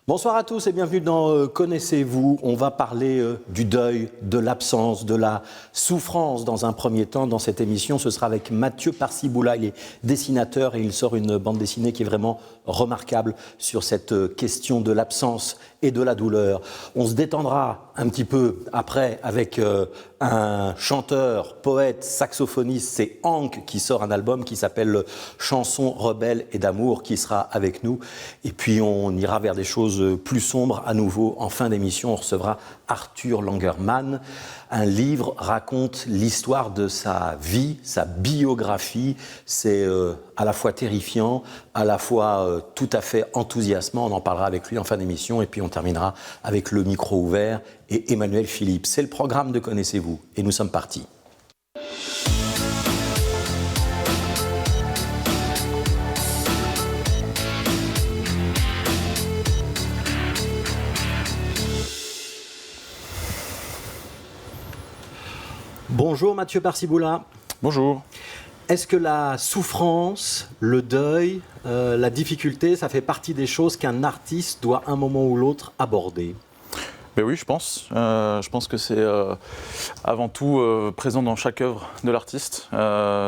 Bonsoir à tous et bienvenue dans Connaissez-vous. On va parler du deuil, de l'absence, de la souffrance dans un premier temps. Dans cette émission, ce sera avec Mathieu Parciboula. Il est dessinateur et il sort une bande dessinée qui est vraiment remarquable sur cette question de l'absence et de la douleur. On se détendra un petit peu après avec un chanteur, poète, saxophoniste. C'est Hank qui sort un album qui s'appelle Chansons rebelles et d'amour qui sera avec nous. Et puis on ira vers des choses plus sombres à nouveau. En fin d'émission, on recevra Arthur Langermann. Un livre raconte l'histoire de sa vie, sa biographie. C'est à la fois terrifiant, à la fois tout à fait enthousiasmant. On en parlera avec lui en fin d'émission. Et puis on terminera avec le micro ouvert et Emmanuel Philippe. C'est le programme de Connaissez-vous. Et nous sommes partis. Bonjour Mathieu Parciboula. Bonjour. Est-ce que la souffrance, le deuil, la difficulté, ça fait partie des choses qu'un artiste doit un moment ou l'autre aborder ? Ben oui, je pense. Je pense que c'est avant tout présent dans chaque œuvre de l'artiste.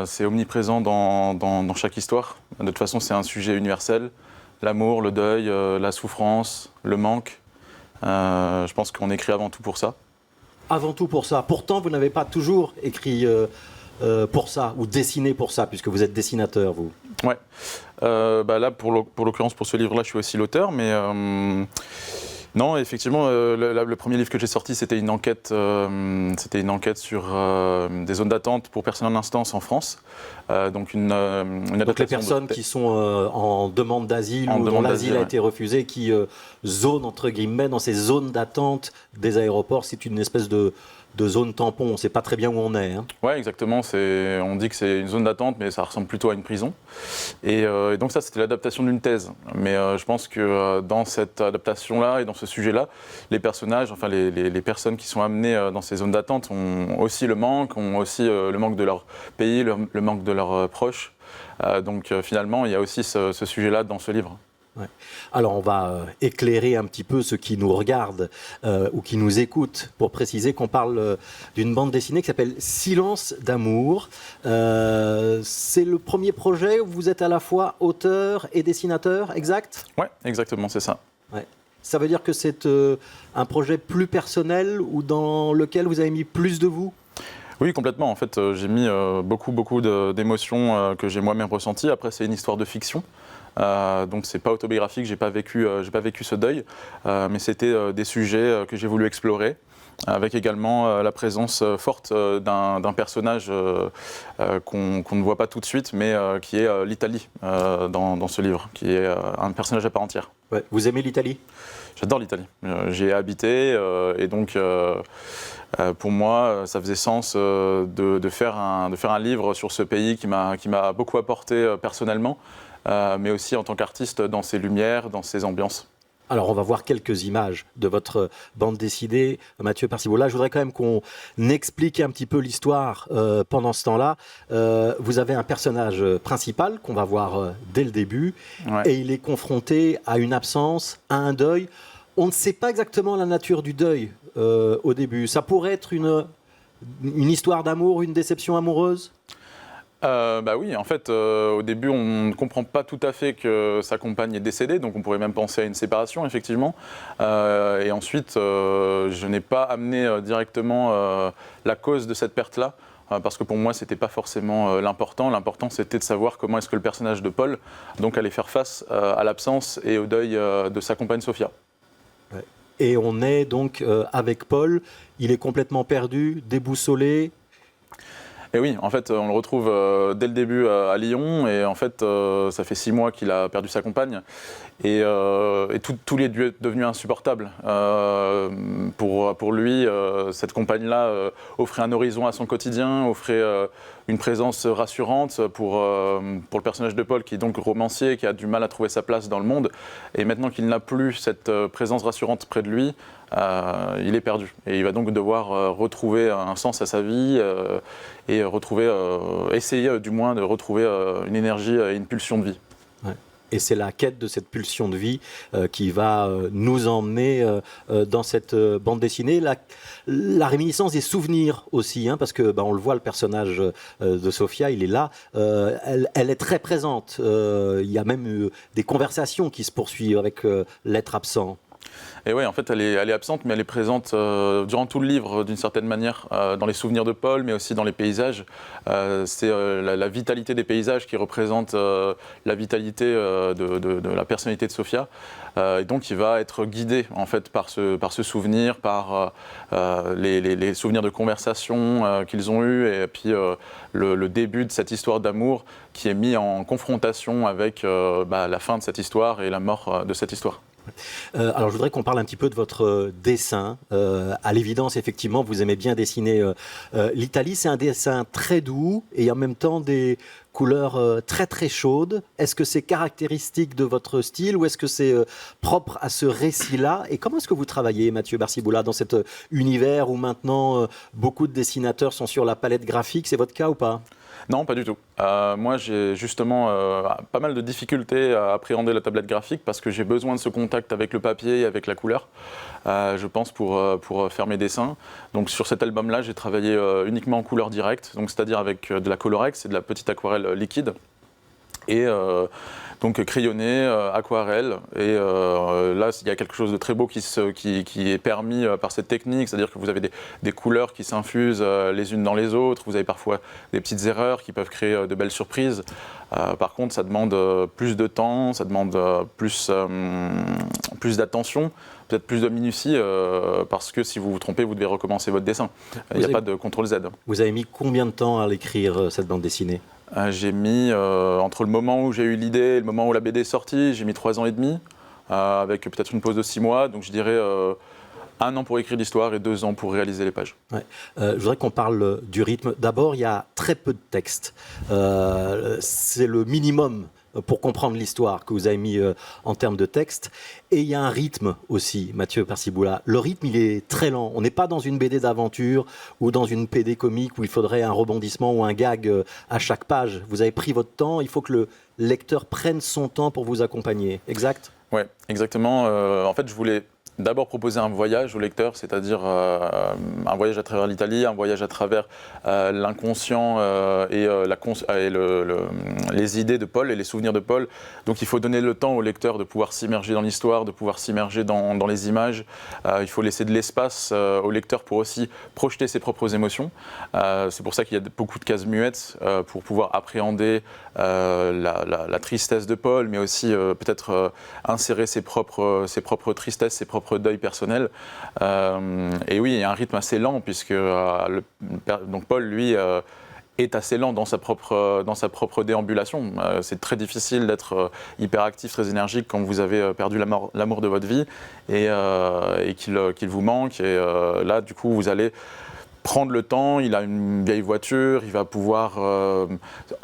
C'est omniprésent dans chaque histoire. De toute façon, c'est un sujet universel. L'amour, le deuil, la souffrance, le manque. Je pense qu'on écrit avant tout pour ça. Avant tout pour ça. Pourtant, vous n'avez pas toujours écrit pour ça ou dessiné pour ça, puisque vous êtes dessinateur, vous. Ouais. Là, pour l'occurrence, pour ce livre-là, je suis aussi l'auteur, mais non, effectivement, le premier livre que j'ai sorti, c'était une enquête sur des zones d'attente pour personnes en instance en France. Donc les personnes qui sont en demande d'asile ou dont l'asile a été refusé, qui zonent entre guillemets dans ces zones d'attente des aéroports. C'est une espèce de zone tampon, on ne sait pas très bien où on est. Hein. Oui, exactement. On dit que c'est une zone d'attente, mais ça ressemble plutôt à une prison. Et donc ça, c'était l'adaptation d'une thèse. Mais je pense que dans cette adaptation-là et dans ce sujet-là, les personnages, enfin les personnes qui sont amenées dans ces zones d'attente ont aussi le manque de leur pays, le manque de leurs proches. Donc finalement, il y a aussi ce sujet-là dans ce livre. Ouais. Alors on va éclairer un petit peu ceux qui nous regardent ou qui nous écoutent pour préciser qu'on parle d'une bande dessinée qui s'appelle Silence d'amour. C'est le premier projet où vous êtes à la fois auteur et dessinateur, exact ? Oui, exactement, c'est ça. Ouais. Ça veut dire que c'est un projet plus personnel ou dans lequel vous avez mis plus de vous ? Oui, complètement. En fait, j'ai mis beaucoup d'émotions que j'ai moi-même ressenties. Après, c'est une histoire de fiction. Donc c'est pas autobiographique, j'ai pas vécu ce deuil, mais c'était des sujets que j'ai voulu explorer, avec également la présence forte d'un personnage qu'on ne voit pas tout de suite, mais qui est l'Italie dans ce livre, qui est un personnage à part entière. Ouais. Vous aimez l'Italie ? J'adore l'Italie. J'y ai habité et donc pour moi, ça faisait sens de faire un livre sur ce pays qui m'a beaucoup apporté personnellement. Mais aussi en tant qu'artiste dans ses lumières, dans ses ambiances. Alors on va voir quelques images de votre bande dessinée, Mathieu Parciboula. Je voudrais quand même qu'on explique un petit peu l'histoire pendant ce temps-là. Vous avez un personnage principal qu'on va voir dès le début, ouais. Et il est confronté à une absence, à un deuil. On ne sait pas exactement la nature du deuil au début. Ça pourrait être une histoire d'amour, une déception amoureuse ? Oui, en fait, au début, on ne comprend pas tout à fait que sa compagne est décédée, donc on pourrait même penser à une séparation, effectivement. Et ensuite, je n'ai pas amené directement la cause de cette perte-là, parce que pour moi, c'était pas forcément l'important. L'important, c'était de savoir comment est-ce que le personnage de Paul donc, allait faire face à l'absence et au deuil de sa compagne Sophia. Ouais. Et on est donc avec Paul, il est complètement perdu, déboussolé. Et oui, en fait, on le retrouve dès le début à Lyon, et en fait, ça fait 6 mois qu'il a perdu sa compagne, et tout lui est devenu insupportable. Pour lui, cette compagne-là offrait un horizon à son quotidien, offrait une présence rassurante pour le personnage de Paul, qui est donc romancier, qui a du mal à trouver sa place dans le monde, et maintenant qu'il n'a plus cette présence rassurante près de lui, il est perdu. Et il va donc devoir retrouver un sens à sa vie et essayer du moins de retrouver une énergie et une pulsion de vie. Ouais. Et c'est la quête de cette pulsion de vie qui va nous emmener dans cette bande dessinée. La réminiscence des souvenirs aussi, hein, parce que on le voit, le personnage de Sophia, il est là. Elle est très présente. Il y a même des conversations qui se poursuivent avec l'être absent. Et oui, en fait, elle est absente, mais elle est présente durant tout le livre, d'une certaine manière, dans les souvenirs de Paul, mais aussi dans les paysages. C'est la vitalité des paysages qui représente la vitalité de la personnalité de Sophia. Et donc, il va être guidé, en fait, par ce souvenir, par les souvenirs de conversation qu'ils ont eus, et puis le début de cette histoire d'amour qui est mis en confrontation avec la fin de cette histoire et la mort de cette histoire. Alors, je voudrais qu'on parle un petit peu de votre dessin. À l'évidence, effectivement, vous aimez bien dessiner l'Italie. C'est un dessin très doux et en même temps des couleurs très très chaudes. Est-ce que c'est caractéristique de votre style ou est-ce que c'est propre à ce récit-là? Et comment est-ce que vous travaillez, Mathieu Barciboula, dans cet univers où maintenant beaucoup de dessinateurs sont sur la palette graphique? C'est votre cas ou pas? Non, pas du tout. Moi, j'ai justement pas mal de difficultés à appréhender la tablette graphique parce que j'ai besoin de ce contact avec le papier et avec la couleur, je pense, pour faire mes dessins. Donc sur cet album-là, j'ai travaillé uniquement en couleur directe, donc c'est-à-dire avec de la Colorex et de la petite aquarelle liquide. Et donc crayonné, aquarelle, et là il y a quelque chose de très beau qui est permis par cette technique, c'est-à-dire que vous avez des couleurs qui s'infusent les unes dans les autres, vous avez parfois des petites erreurs qui peuvent créer de belles surprises. Par contre, ça demande plus de temps, ça demande plus d'attention, peut-être plus de minutie, parce que si vous vous trompez, vous devez recommencer votre dessin. Il n'y a pas de CTRL-Z. Vous avez mis combien de temps à l'écrire, cette bande dessinée? J'ai mis, entre le moment où j'ai eu l'idée et le moment où la BD est sortie, j'ai mis 3 ans et demi, avec peut-être une pause de 6 mois, donc je dirais 1 an pour écrire l'histoire et 2 ans pour réaliser les pages. Ouais. Je voudrais qu'on parle du rythme. D'abord, il y a très peu de texte. C'est le minimum pour comprendre l'histoire que vous avez mis en termes de texte. Et il y a un rythme aussi, Mathieu Barciboula. Le rythme, il est très lent. On n'est pas dans une BD d'aventure ou dans une BD comique où il faudrait un rebondissement ou un gag à chaque page. Vous avez pris votre temps, il faut que le lecteur prenne son temps pour vous accompagner. Exact ? Oui, exactement. En fait, je voulais d'abord proposer un voyage au lecteur, c'est-à-dire un voyage à travers l'Italie, un voyage à travers l'inconscient et les idées de Paul et les souvenirs de Paul. Donc il faut donner le temps au lecteur de pouvoir s'immerger dans l'histoire, de pouvoir s'immerger dans les images. Il faut laisser de l'espace au lecteur pour aussi projeter ses propres émotions. C'est pour ça qu'il y a beaucoup de cases muettes pour pouvoir appréhender la tristesse de Paul, mais aussi peut-être insérer ses propres tristesses, ses propres deuil personnel. Et oui, il y a un rythme assez lent puisque donc Paul, lui, est assez lent dans sa propre déambulation. C'est très difficile d'être hyperactif, très énergique quand vous avez perdu l'amour de votre vie et qu'il vous manque. Et là, du coup, vous allez prendre le temps, il a une vieille voiture, il va pouvoir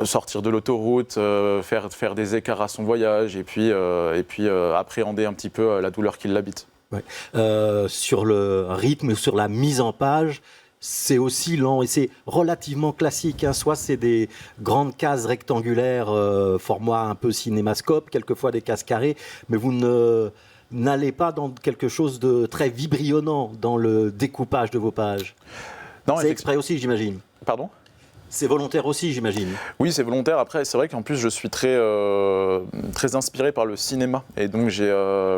sortir de l'autoroute, faire des écarts à son voyage et puis appréhender un petit peu la douleur qui l'habite. Ouais. Sur le rythme, sur la mise en page, c'est aussi lent et c'est relativement classique. Hein. Soit c'est des grandes cases rectangulaires, format un peu cinémascope, quelquefois des cases carrées, mais vous n'allez pas dans quelque chose de très vibrionnant dans le découpage de vos pages. Non, c'est exprès aussi, j'imagine. Pardon ? C'est volontaire aussi, j'imagine. Oui, c'est volontaire. Après, c'est vrai qu'en plus, je suis très inspiré par le cinéma. Et donc,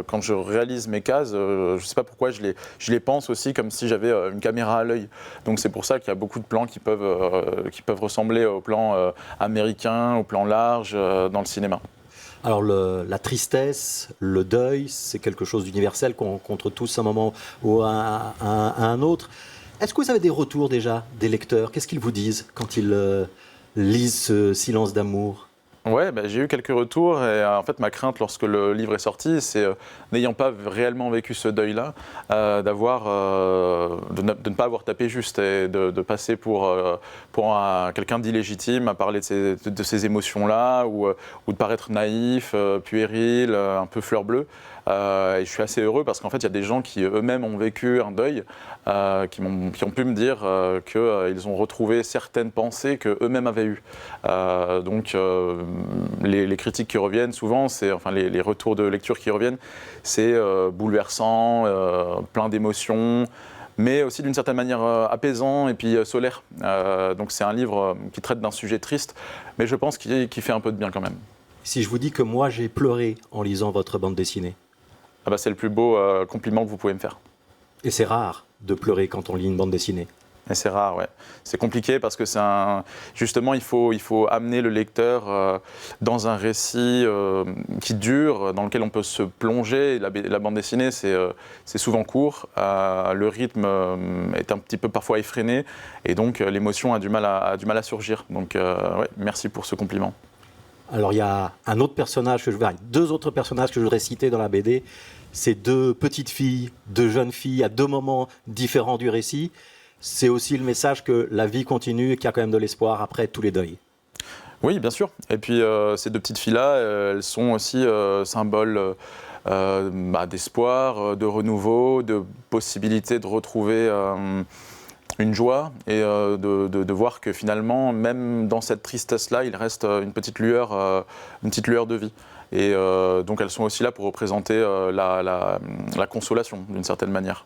quand je réalise mes cases, je ne sais pas pourquoi, je les pense aussi comme si j'avais une caméra à l'œil. Donc, c'est pour ça qu'il y a beaucoup de plans qui peuvent ressembler aux plans américains, aux plans larges dans le cinéma. Alors, la tristesse, le deuil, c'est quelque chose d'universel qu'on rencontre tous à un moment ou à un autre. Est-ce que vous avez des retours déjà des lecteurs? Qu'est-ce qu'ils vous disent quand ils lisent ce Silence d'amour? Ouais, j'ai eu quelques retours et en fait ma crainte lorsque le livre est sorti, c'est n'ayant pas réellement vécu ce deuil-là, de ne pas avoir tapé juste et de passer pour quelqu'un d'illégitime à parler de ces émotions-là ou de paraître naïf, puéril, un peu fleur bleue. Et je suis assez heureux parce qu'en fait, il y a des gens qui eux-mêmes ont vécu un deuil, qui ont pu me dire qu'ils ont retrouvé certaines pensées qu'eux-mêmes avaient eues. Donc, les critiques qui reviennent souvent, enfin les retours de lecture qui reviennent, c'est bouleversant, plein d'émotions, mais aussi d'une certaine manière apaisant et puis solaire. Donc c'est un livre qui traite d'un sujet triste, mais je pense qu'il fait un peu de bien quand même. Si je vous dis que moi j'ai pleuré en lisant votre bande dessinée. Ah bah c'est le plus beau compliment que vous pouvez me faire. Et c'est rare de pleurer quand on lit une bande dessinée. Et c'est rare, ouais. C'est compliqué parce que justement, il faut amener le lecteur dans un récit qui dure, dans lequel on peut se plonger. La bande dessinée, c'est souvent court. Le rythme est un petit peu parfois effréné. Et donc, l'émotion a du mal à surgir. Donc, ouais, merci pour ce compliment. Alors, il y a un autre personnage deux autres personnages que je voudrais citer dans la BD. C'est deux petites filles, deux jeunes filles, à deux moments différents du récit. C'est aussi le message que la vie continue et qu'il y a quand même de l'espoir après tous les deuils. Oui, bien sûr. Et puis, ces deux petites filles-là, elles sont aussi symboles d'espoir, de renouveau, de possibilité de retrouver une joie et de voir que finalement, même dans cette tristesse-là, il reste une petite lueur de vie. Et donc, elles sont aussi là pour représenter la consolation, d'une certaine manière.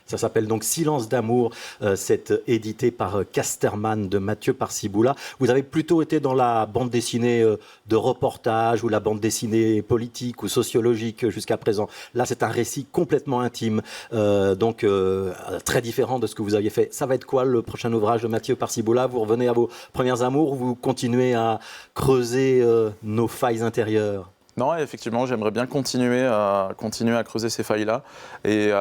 Ça s'appelle donc Silence d'amour, c'est édité par Casterman de Mathieu Parciboula. Vous avez plutôt été dans la bande dessinée de reportage ou la bande dessinée politique ou sociologique jusqu'à présent. Là, c'est un récit complètement intime, donc très différent de ce que vous aviez fait. Ça va être quoi le prochain ouvrage de Mathieu Parciboula? Vous revenez à vos premiers amours ou vous continuez à creuser nos failles intérieures? Non, effectivement, j'aimerais bien continuer à creuser ces failles-là et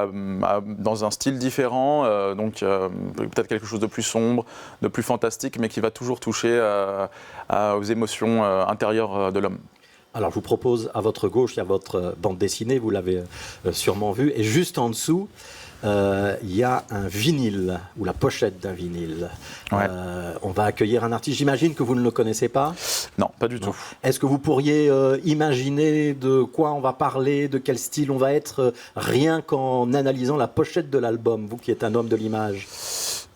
dans un style différent, donc peut-être quelque chose de plus sombre, de plus fantastique, mais qui va toujours toucher aux émotions intérieures de l'homme. Alors je vous propose, à votre gauche, il y a votre bande dessinée, vous l'avez sûrement vue, et juste en dessous, il y a un vinyle, ou la pochette d'un vinyle. Ouais. On va accueillir un artiste, j'imagine que vous ne le connaissez pas? Non, pas du tout. Est-ce que vous pourriez imaginer de quoi on va parler, de quel style on va être, rien qu'en analysant la pochette de l'album, vous qui êtes un homme de l'image?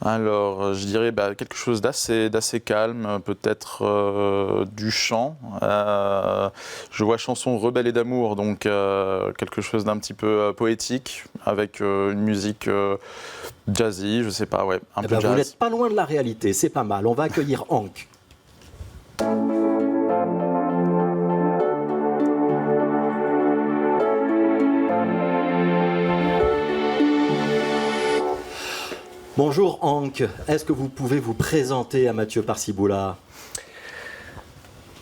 Alors, je dirais quelque chose d'assez calme, peut-être du chant. Je vois chanson rebelle et d'amour, donc quelque chose d'un petit peu poétique, avec une musique jazzy, je sais pas, ouais, un peu jazz. Vous n'êtes pas loin de la réalité, c'est pas mal. On va accueillir Hank. Bonjour Hank, est-ce que vous pouvez vous présenter à Mathieu Parciboula?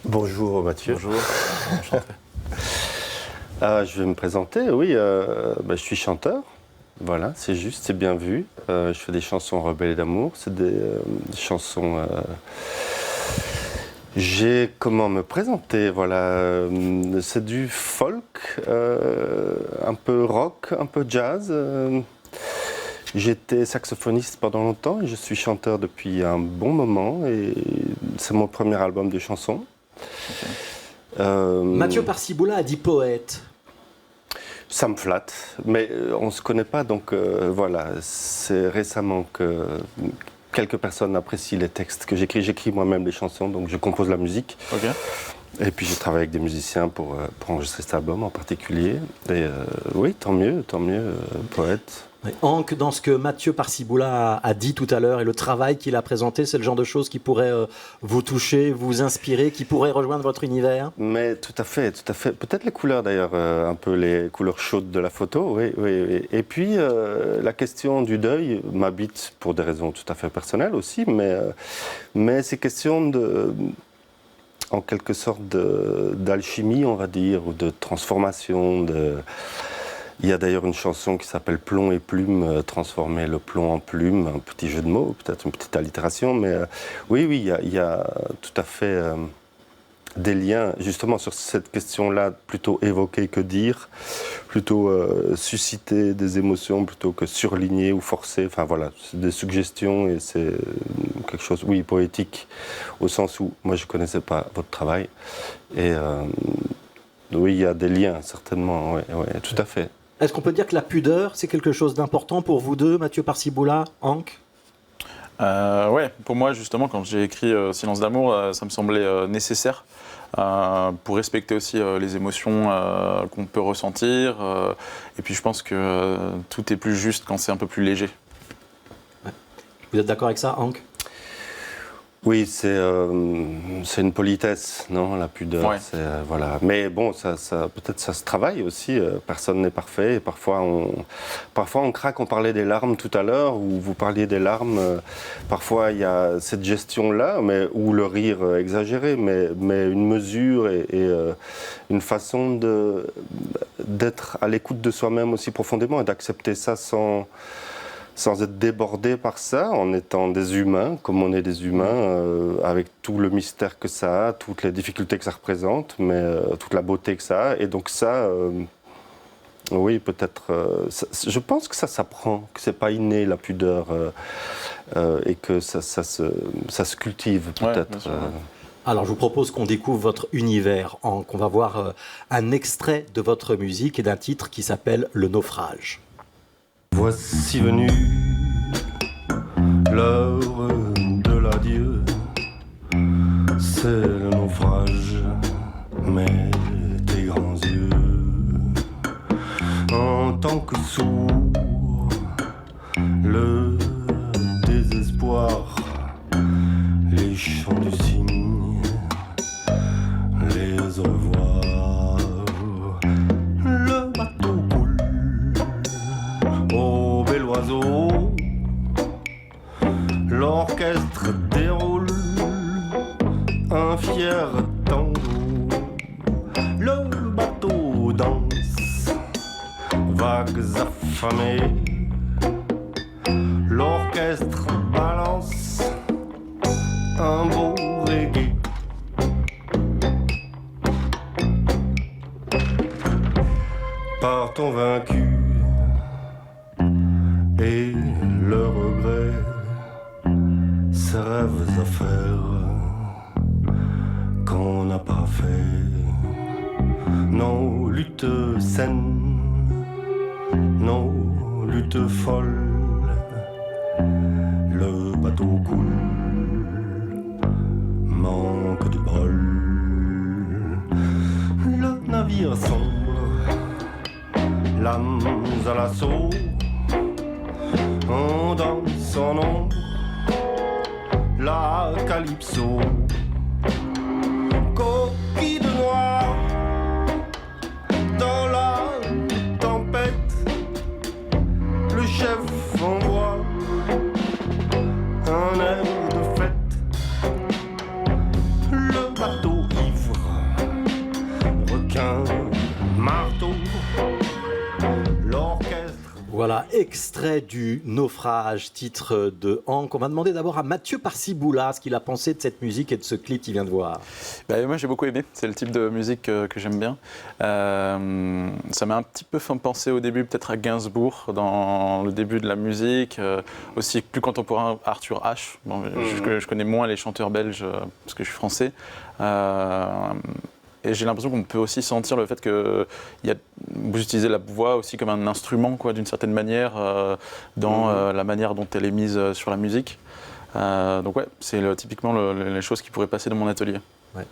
Bonjour Mathieu. Bonjour. Je vais me présenter, oui, je suis chanteur, voilà, c'est juste, c'est bien vu. Je fais des chansons rebelles et d'amour, c'est des chansons... J'ai comment me présenter, voilà, c'est du folk, un peu rock, un peu jazz. J'étais saxophoniste pendant longtemps et je suis chanteur depuis un bon moment et c'est mon premier album de chansons. Mathieu Parciboula a dit poète. Ça me flatte, mais on ne se connaît pas, donc voilà, c'est récemment que quelques personnes apprécient les textes que j'écris. J'écris moi-même les chansons, donc je compose la musique. Okay. Et puis je travaille avec des musiciens pour enregistrer cet album en particulier. Et oui, tant mieux, poète. Hank, dans ce que Mathieu Parciboula a dit tout à l'heure et le travail qu'il a présenté, c'est le genre de choses qui pourraient vous toucher, vous inspirer, qui pourraient rejoindre votre univers? Mais tout à fait. Peut-être les couleurs d'ailleurs, un peu les couleurs chaudes de la photo, oui. Et puis la question du deuil m'habite pour des raisons tout à fait personnelles aussi, mais ces questions en quelque sorte d'alchimie, on va dire, ou de transformation, Il y a d'ailleurs une chanson qui s'appelle Plomb et plume, transformer le plomb en plume, un petit jeu de mots, peut-être une petite allitération, mais oui, il y a tout à fait des liens justement sur cette question-là, plutôt évoquer que dire, plutôt susciter des émotions plutôt que surligner ou forcer, enfin voilà, c'est des suggestions et c'est quelque chose, oui, poétique, au sens où moi je ne connaissais pas votre travail et oui, il y a des liens, certainement, oui, tout à fait. Est-ce qu'on peut dire que la pudeur, c'est quelque chose d'important pour vous deux, Mathieu Parciboula, Hank? Ouais, pour moi, justement, quand j'ai écrit Silence d'amour, ça me semblait nécessaire pour respecter aussi les émotions qu'on peut ressentir. Et puis, je pense que tout est plus juste quand c'est un peu plus léger. Ouais. Vous êtes d'accord avec ça, Hank? Oui, c'est une politesse, non, la pudeur. Ouais. Voilà. Mais bon, peut-être ça se travaille aussi. Personne n'est parfait. Et parfois, on craque. On parlait des larmes tout à l'heure, ou vous parliez des larmes. Parfois, il y a cette gestion-là, ou le rire exagéré, mais une mesure et une façon d'être à l'écoute de soi-même aussi profondément et d'accepter ça sans être débordé par ça, en étant des humains, comme on est des humains, avec tout le mystère que ça a, toutes les difficultés que ça représente, mais toute la beauté que ça a. Et donc ça, oui, peut-être... je pense que ça s'apprend, que c'est pas inné, la pudeur, et que ça se cultive, peut-être. Ouais, Alors, je vous propose qu'on découvre votre univers, Hank. On va voir un extrait de votre musique et d'un titre qui s'appelle « Le naufrage ». Voici venu l'heure de l'adieu, c'est le naufrage, mais tes grands yeux, en tant que sourd, le désespoir, les chants du cygne, les au revoir, le bateau coule. Ô bel oiseau, l'orchestre déroule un fier tango. Le bateau danse, vagues affamées. L'orchestre balance un beau reggae. Partons vaincus. Et le regret, ces rêves à faire qu'on n'a pas fait. Nos luttes saines, nos luttes folles. Le bateau coule, manque de bol. Le navire sombre, l'âme à l'assaut. On danse son ombre, la calypso. Coquille de noix dans la tempête. Le chef envoie un air de fête. Le bateau ivre, requin, marteau. L'orchestre. Voilà, extrait du Naufrage, titre de Hank. On va demander d'abord à Mathieu Parciboula ce qu'il a pensé de cette musique et de ce clip qu'il vient de voir. Moi j'ai beaucoup aimé, c'est le type de musique que j'aime bien. Ça m'a un petit peu fait penser au début peut-être à Gainsbourg dans le début de la musique, aussi plus contemporain Arthur H. Bon, je connais moins les chanteurs belges parce que je suis français. Et j'ai l'impression qu'on peut aussi sentir le fait que vous utilisez la voix aussi comme un instrument, quoi, d'une certaine manière, dans la manière dont elle est mise sur la musique. Donc ouais, c'est typiquement les choses qui pourraient passer dans mon atelier. Ouais.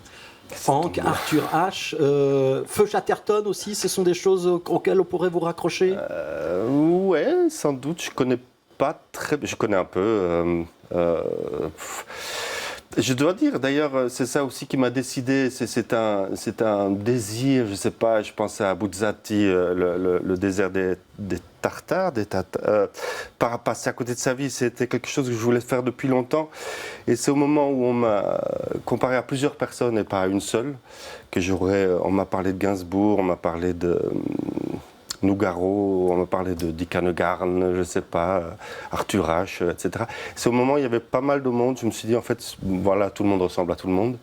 Hank, Arthur H, Feu Chatterton aussi, ce sont des choses auxquelles on pourrait vous raccrocher? Ouais, sans doute. Je connais pas très... Je connais un peu. Je dois dire, d'ailleurs, c'est ça aussi qui m'a décidé, c'est un désir, je sais pas, je pensais à Buzzati, le désert des Tartares, par passer à côté de sa vie, c'était quelque chose que je voulais faire depuis longtemps. Et c'est au moment où on m'a comparé à plusieurs personnes et pas à une seule, on m'a parlé de Gainsbourg, on m'a parlé de Nougaro, on m'a parlé de Dick Annegarn, je sais pas, Arthur H, etc. C'est au moment où il y avait pas mal de monde, je me suis dit en fait, voilà, tout le monde ressemble à tout le monde,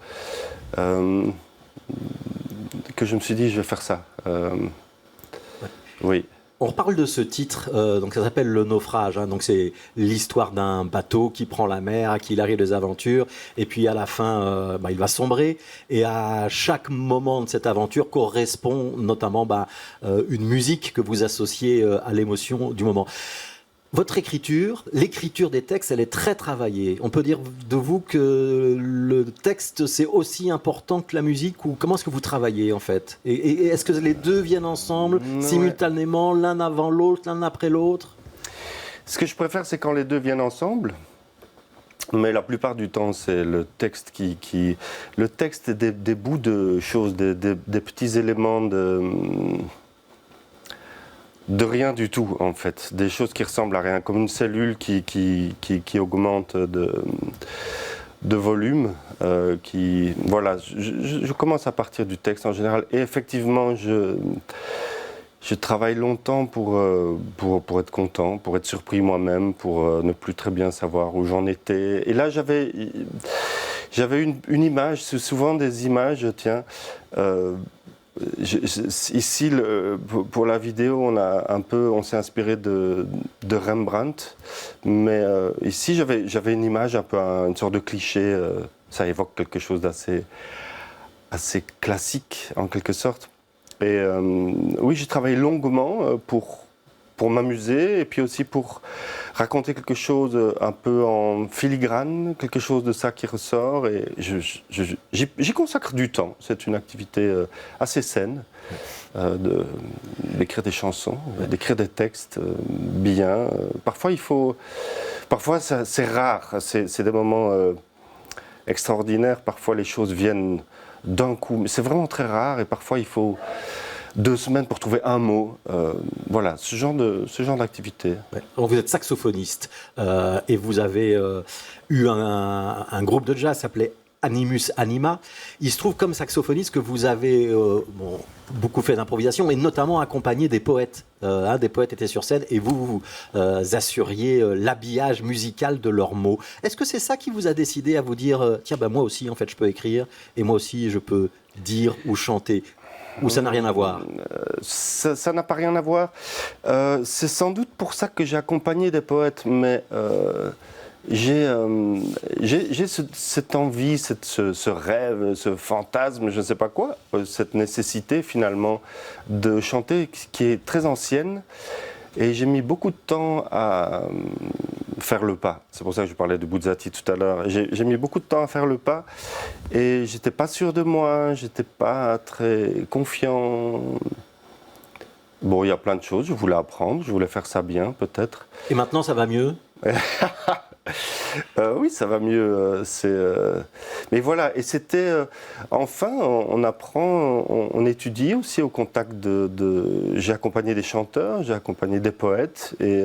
que je me suis dit je vais faire ça. Oui. On reparle de ce titre, donc ça s'appelle Le Naufrage, hein, donc c'est l'histoire d'un bateau qui prend la mer, à qui il arrive des aventures, et puis à la fin, il va sombrer, et à chaque moment de cette aventure correspond notamment une musique que vous associez à l'émotion du moment. Votre écriture, l'écriture des textes, elle est très travaillée. On peut dire de vous que le texte, c'est aussi important que la musique, ou comment est-ce que vous travaillez en fait? Et est-ce que les deux viennent ensemble, simultanément, l'un avant l'autre, l'un après l'autre? Ce que je préfère, c'est quand les deux viennent ensemble. Mais la plupart du temps, c'est le texte le texte est des bouts de choses, des petits éléments de rien du tout, en fait. Des choses qui ressemblent à rien, comme une cellule qui augmente de volume. Voilà, je commence à partir du texte en général. Et effectivement, je travaille longtemps pour être content, pour être surpris moi-même, pour ne plus très bien savoir où j'en étais. Et là, j'avais une image, c'est souvent des images, tiens. Ici, pour la vidéo, on s'est inspiré de Rembrandt, mais ici j'avais une image un peu, une sorte de cliché. Ça évoque quelque chose d'assez classique en quelque sorte. Et oui, j'ai travaillé longuement pour m'amuser et puis aussi pour raconter quelque chose un peu en filigrane, quelque chose de ça qui ressort, et j'y consacre du temps. C'est une activité assez saine d'écrire des chansons, d'écrire des textes bien. Parfois c'est rare, c'est des moments extraordinaires, parfois les choses viennent d'un coup, mais c'est vraiment très rare, et parfois il faut 2 semaines pour trouver un mot. Voilà, ce genre d'activité. Ouais. Alors vous êtes saxophoniste et vous avez eu un groupe de jazz qui s'appelait Animus Anima. Il se trouve comme saxophoniste que vous avez beaucoup fait d'improvisation et notamment accompagné des poètes. Des poètes étaient sur scène et vous assuriez l'habillage musical de leurs mots. Est-ce que c'est ça qui vous a décidé à vous dire tiens, moi aussi en fait je peux écrire et moi aussi je peux dire ou chanter? Ou ça n'a rien à voir? Ça n'a pas rien à voir. C'est sans doute pour ça que j'ai accompagné des poètes, mais j'ai cette envie, ce rêve, ce fantasme, je ne sais pas quoi, cette nécessité finalement de chanter qui est très ancienne. Et j'ai mis beaucoup de temps à faire le pas. C'est pour ça que je parlais de Buzzati tout à l'heure. J'ai mis beaucoup de temps à faire le pas et j'étais pas sûr de moi, j'étais pas très confiant. Bon, il y a plein de choses, je voulais apprendre, je voulais faire ça bien peut-être. Et maintenant ça va mieux? Oui, ça va mieux. Mais voilà, et c'était... enfin, on apprend, on étudie aussi au contact J'ai accompagné des chanteurs, j'ai accompagné des poètes, et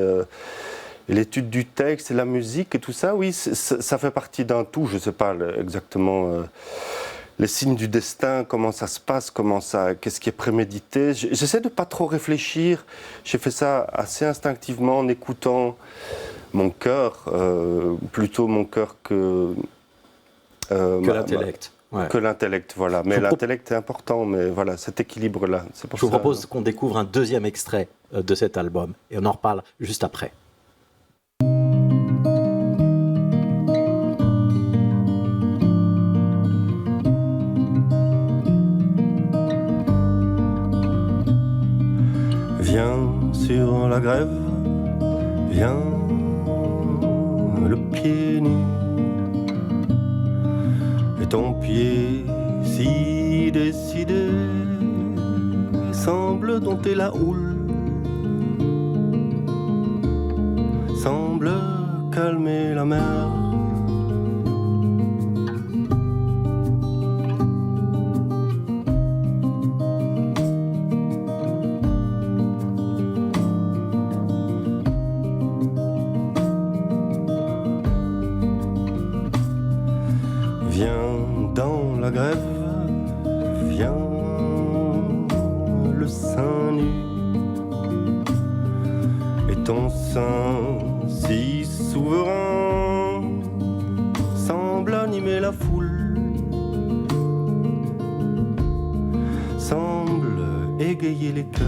l'étude du texte et la musique et tout ça, oui, ça fait partie d'un tout. Je ne sais pas exactement les signes du destin, comment ça se passe, qu'est-ce qui est prémédité. J'essaie de ne pas trop réfléchir. J'ai fait ça assez instinctivement en écoutant mon cœur, plutôt mon cœur que l'intellect. Ouais. Que l'intellect, voilà. Mais l'intellect est important, mais voilà, cet équilibre-là. Je vous propose qu'on découvre un deuxième extrait de cet album, et on en reparle juste après. Viens sur la grève, viens le pied nu, et ton pied si décidé semble dompter la houle, semble calmer la mer. Viens dans la grève, viens le sein nu, et ton sein si souverain semble animer la foule, semble égayer les cœurs.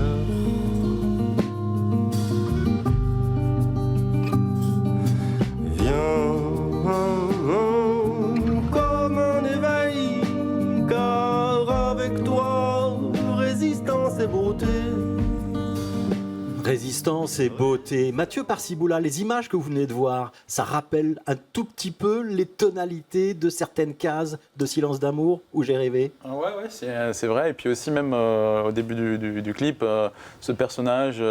Substance et beauté. Mathieu Parciboula, les images que vous venez de voir, ça rappelle un tout petit peu les tonalités de certaines cases de Silence d'amour où j'ai rêvé. Ouais, c'est vrai. Et puis aussi même au début du clip, ce personnage,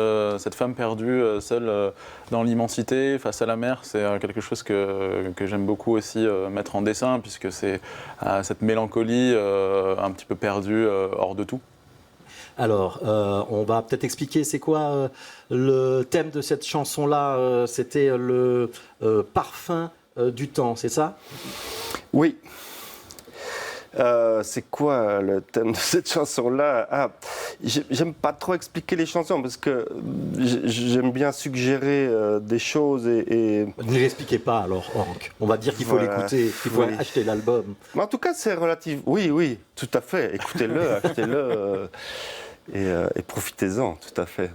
cette femme perdue, seule dans l'immensité, face à la mer, c'est quelque chose que j'aime beaucoup aussi mettre en dessin, puisque c'est cette mélancolie un petit peu perdue hors de tout. Alors, on va peut-être expliquer c'est quoi le thème de cette chanson-là. C'était le parfum du temps, c'est ça? Oui. C'est quoi le thème de cette chanson-là? J'aime pas trop expliquer les chansons parce que j'aime bien suggérer des choses et... Ne l'expliquez pas alors, Hank. On va dire qu'il faut l'écouter, qu'il faut acheter l'album. Mais en tout cas, c'est relatif. Oui, tout à fait. Écoutez-le, achetez-le et profitez-en, tout à fait.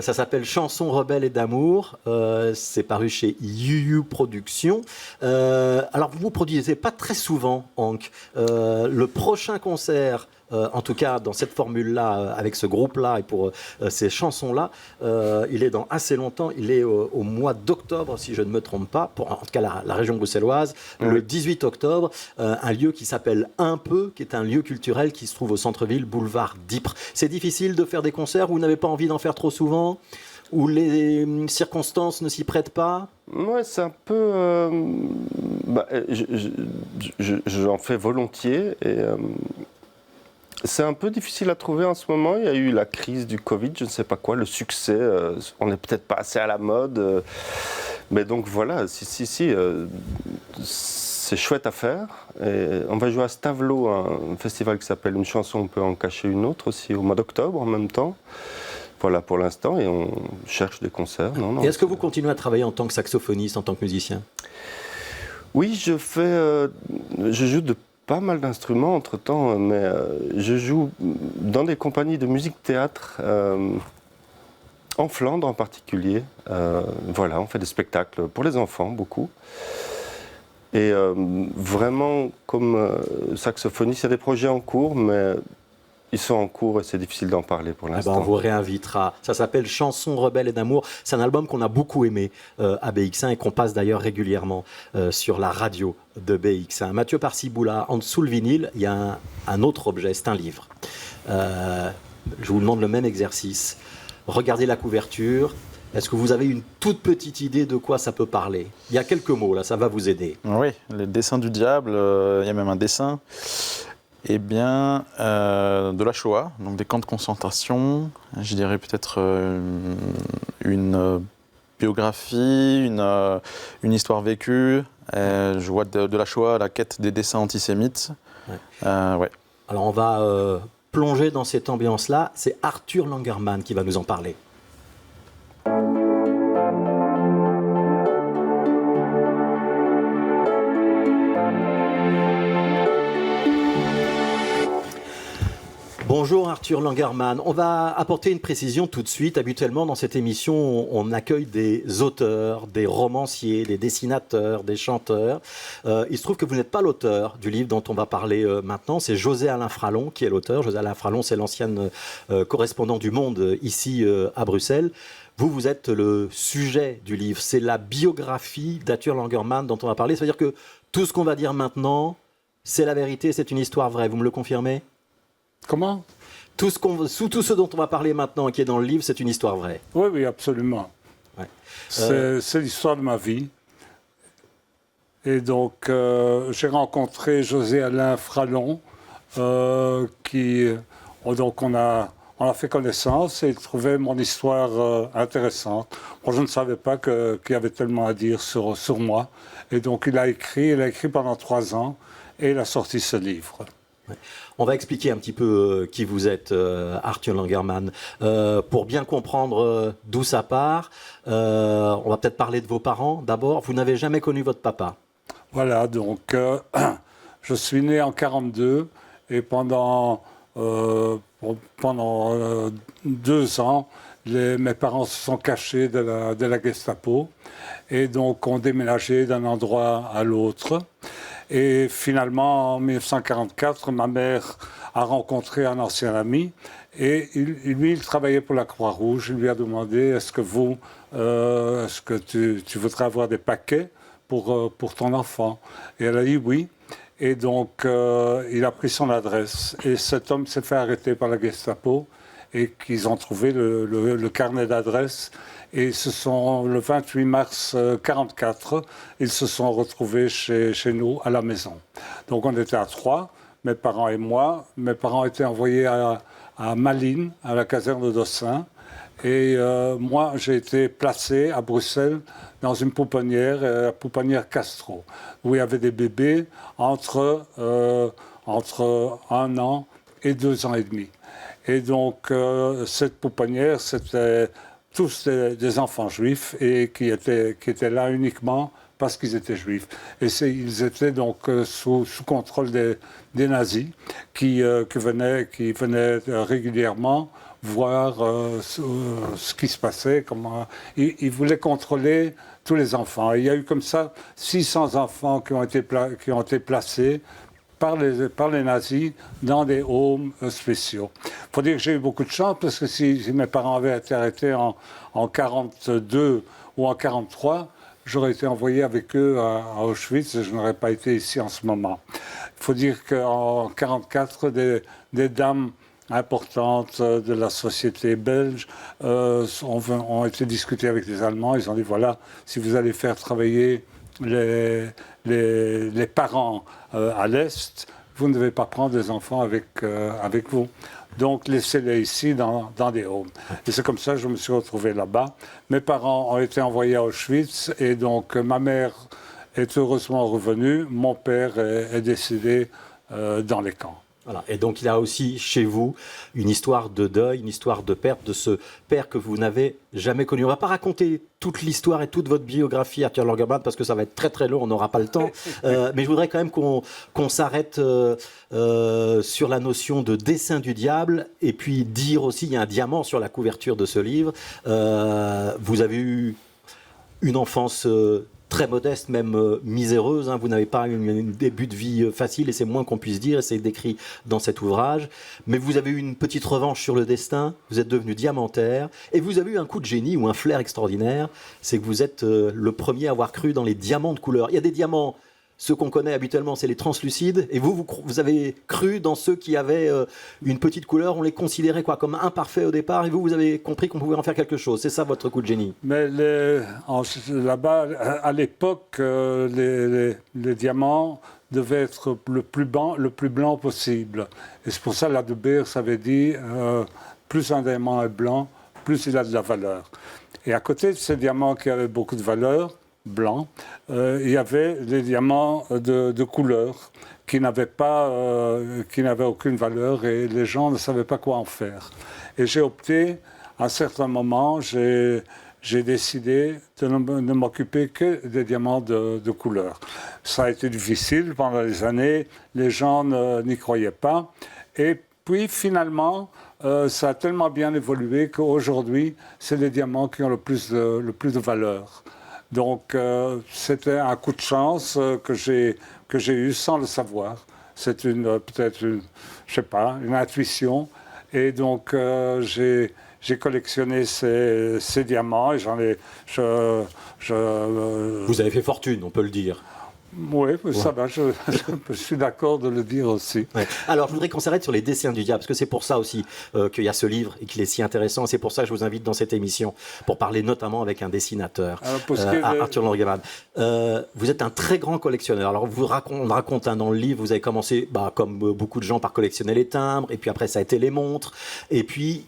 Ça s'appelle Chansons rebelles et d'amour. C'est paru chez Yu Productions. Alors, vous ne produisez pas très souvent, Hank. Le prochain concert, en tout cas dans cette formule-là, avec ce groupe-là et pour ces chansons-là, il est dans assez longtemps. Il est au mois d'octobre, si je ne me trompe pas, pour en tout cas la région bruxelloise, le 18 octobre, un lieu qui s'appelle Un Peu, qui est un lieu culturel qui se trouve au centre-ville, boulevard d'Ypres. C'est difficile de faire des concerts où vous n'avez pas envie d'en faire trop souvent, où les circonstances ne s'y prêtent pas? Ouais, c'est un peu... j'en fais volontiers et... c'est un peu difficile à trouver en ce moment. Il y a eu la crise du Covid, je ne sais pas quoi, le succès. On n'est peut-être pas assez à la mode. Mais donc voilà, c'est chouette à faire. Et on va jouer à Stavelot, un festival qui s'appelle Une chanson, on peut en cacher une autre aussi, au mois d'octobre en même temps. Voilà pour l'instant, et on cherche des concerts. Et est-ce que vous continuez à travailler en tant que saxophoniste, en tant que musicien? Oui, je joue de pas mal d'instruments entre-temps, mais je joue dans des compagnies de musique-théâtre, en Flandre en particulier. Voilà, on fait des spectacles pour les enfants, beaucoup. Et vraiment, comme saxophoniste, il y a des projets en cours, mais ils sont en cours et c'est difficile d'en parler pour l'instant. On vous réinvitera. Ça s'appelle Chansons rebelles et d'amour. C'est un album qu'on a beaucoup aimé à BX1 et qu'on passe d'ailleurs régulièrement sur la radio de BX1. Mathieu Parciboula, en dessous le vinyle, il y a un autre objet, c'est un livre. Je vous demande le même exercice. Regardez la couverture. Est-ce que vous avez une toute petite idée de quoi ça peut parler? Il y a quelques mots, là, ça va vous aider. Oui, les dessins du diable, il y a même un dessin. Eh bien, de la Shoah, donc des camps de concentration, je dirais peut-être une biographie, une histoire vécue. Je vois de la Shoah la quête des dessins antisémites. Ouais. Alors on va plonger dans cette ambiance-là. C'est Arthur Langerman qui va nous en parler. Bonjour Arthur Langerman. On va apporter une précision tout de suite. Habituellement, dans cette émission, on accueille des auteurs, des romanciers, des dessinateurs, des chanteurs. Il se trouve que vous n'êtes pas l'auteur du livre dont on va parler maintenant. C'est José-Alain Fralon qui est l'auteur. José-Alain Fralon, c'est l'ancien correspondant du Monde ici à Bruxelles. Vous êtes le sujet du livre. C'est la biographie d'Arthur Langerman dont on va parler. C'est-à-dire que tout ce qu'on va dire maintenant, c'est la vérité, c'est une histoire vraie. Vous me le confirmez ? Comment? Tout ce dont on va parler maintenant, qui est dans le livre, c'est une histoire vraie. Oui, absolument. Ouais. C'est l'histoire de ma vie. Et donc, j'ai rencontré José-Alain Fralon, donc on a fait connaissance et il trouvait mon histoire intéressante. Moi, je ne savais pas qu'il y avait tellement à dire sur moi. Et donc, il a écrit pendant 3 ans et il a sorti ce livre. Ouais. On va expliquer un petit peu qui vous êtes, Arthur Langerman. Pour bien comprendre d'où ça part, on va peut-être parler de vos parents. D'abord, vous n'avez jamais connu votre papa. Voilà, donc je suis né en 1942 et pendant 2 ans, mes parents se sont cachés de la Gestapo et donc ont déménagé d'un endroit à l'autre. Et finalement, en 1944, ma mère a rencontré un ancien ami Et lui, il travaillait pour la Croix-Rouge. Il lui a demandé, est-ce que tu voudrais avoir des paquets pour ton enfant? Et elle a dit oui. Et donc, il a pris son adresse. Et cet homme s'est fait arrêter par la Gestapo et qu'ils ont trouvé le carnet d'adresse. Et le 28 mars 1944, ils se sont retrouvés chez nous à la maison. Donc on était à 3, mes parents et moi. Mes parents étaient envoyés à Malines, à la caserne d'Ossin. Et moi, j'ai été placé à Bruxelles dans une pouponnière, la pouponnière Castro, où il y avait des bébés entre 1 an et 2 ans et demi. Et donc, cette pouponnière, c'était tous des enfants juifs et qui étaient là uniquement parce qu'ils étaient juifs. Et ils étaient donc sous contrôle des nazis qui venaient régulièrement voir ce qui se passait. Ils voulaient contrôler tous les enfants. Et il y a eu comme ça 600 enfants qui ont été placés par les nazis dans des homes spéciaux. Il faut dire que j'ai eu beaucoup de chance parce que si mes parents avaient été arrêtés en 1942 ou en 1943, j'aurais été envoyé avec eux à Auschwitz et je n'aurais pas été ici en ce moment. Il faut dire qu'en 1944, des dames importantes de la société belge ont été discutées avec les Allemands. Ils ont dit, voilà, si vous allez faire travailler les parents à l'Est, vous ne devez pas prendre des enfants avec vous. Donc, laissez-les ici dans des homes. Et c'est comme ça que je me suis retrouvé là-bas. Mes parents ont été envoyés à Auschwitz et donc ma mère est heureusement revenue. Mon père est décédé dans les camps. Voilà. Et donc il y a aussi chez vous une histoire de deuil, une histoire de perte de ce père que vous n'avez jamais connu. On ne va pas raconter toute l'histoire et toute votre biographie, Arthur Langerman, parce que ça va être très très long, on n'aura pas le temps. Mais je voudrais quand même qu'on s'arrête sur la notion de dessin du diable et puis dire aussi, il y a un diamant sur la couverture de ce livre. Vous avez eu une enfance très modeste, même miséreuse. Vous n'avez pas eu un début de vie facile, et c'est moins qu'on puisse dire, et c'est décrit dans cet ouvrage. Mais vous avez eu une petite revanche sur le destin, vous êtes devenu diamantaire, et vous avez eu un coup de génie ou un flair extraordinaire, c'est que vous êtes le premier à avoir cru dans les diamants de couleur. Il y a des diamants, ceux qu'on connaît habituellement, c'est les translucides, et vous avez cru dans ceux qui avaient une petite couleur, on les considérait comme imparfaits au départ, et vous avez compris qu'on pouvait en faire quelque chose. C'est ça votre coup de génie. Mais là-bas, à l'époque, les diamants devaient être le plus blanc possible. Et c'est pour ça que la De Beers avait dit plus un diamant est blanc, plus il a de la valeur. Et à côté de ces diamants qui avaient beaucoup de valeur, blanc, il y avait des diamants de couleur qui n'avaient aucune valeur et les gens ne savaient pas quoi en faire. Et j'ai opté, à un certain moment, j'ai décidé de ne m'occuper que des diamants de couleur. Ça a été difficile pendant des années, les gens n'y croyaient pas. Et puis finalement, ça a tellement bien évolué qu'aujourd'hui, c'est les diamants qui ont le plus de valeur. Donc, c'était un coup de chance que j'ai eu sans le savoir. C'est peut-être une intuition. Et donc, j'ai collectionné ces diamants et Vous avez fait fortune, on peut le dire. Oui, ça va, je suis d'accord de le dire aussi. Ouais. Alors, je voudrais qu'on s'arrête sur les dessins du diable, parce que c'est pour ça aussi qu'il y a ce livre et qu'il est si intéressant. C'est pour ça que je vous invite dans cette émission, pour parler notamment avec un dessinateur, Arthur Langerman. Vous êtes un très grand collectionneur. Alors, on raconte dans le livre, vous avez commencé, comme beaucoup de gens, par collectionner les timbres, et puis après, ça a été les montres. Et puis,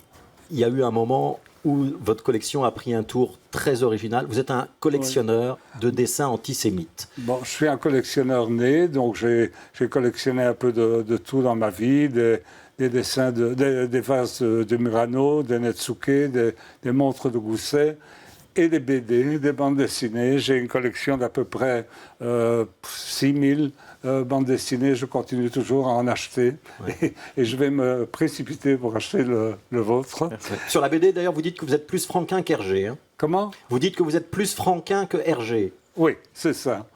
il y a eu un moment où votre collection a pris un tour très original. Vous êtes un collectionneur de dessins antisémites. Bon, je suis un collectionneur né, donc j'ai collectionné un peu de tout dans ma vie, des dessins, des vases de Murano, des Netsuke, des montres de Gousset, et des BD, des bandes dessinées. J'ai une collection d'à peu près 6000 bandes dessinées. Je continue toujours à en acheter. Ouais. Et je vais me précipiter pour acheter le vôtre. Sur la BD, d'ailleurs, vous dites que vous êtes plus franquin qu'Hergé. Comment ? Vous dites que vous êtes plus franquin que Hergé. Oui, c'est ça.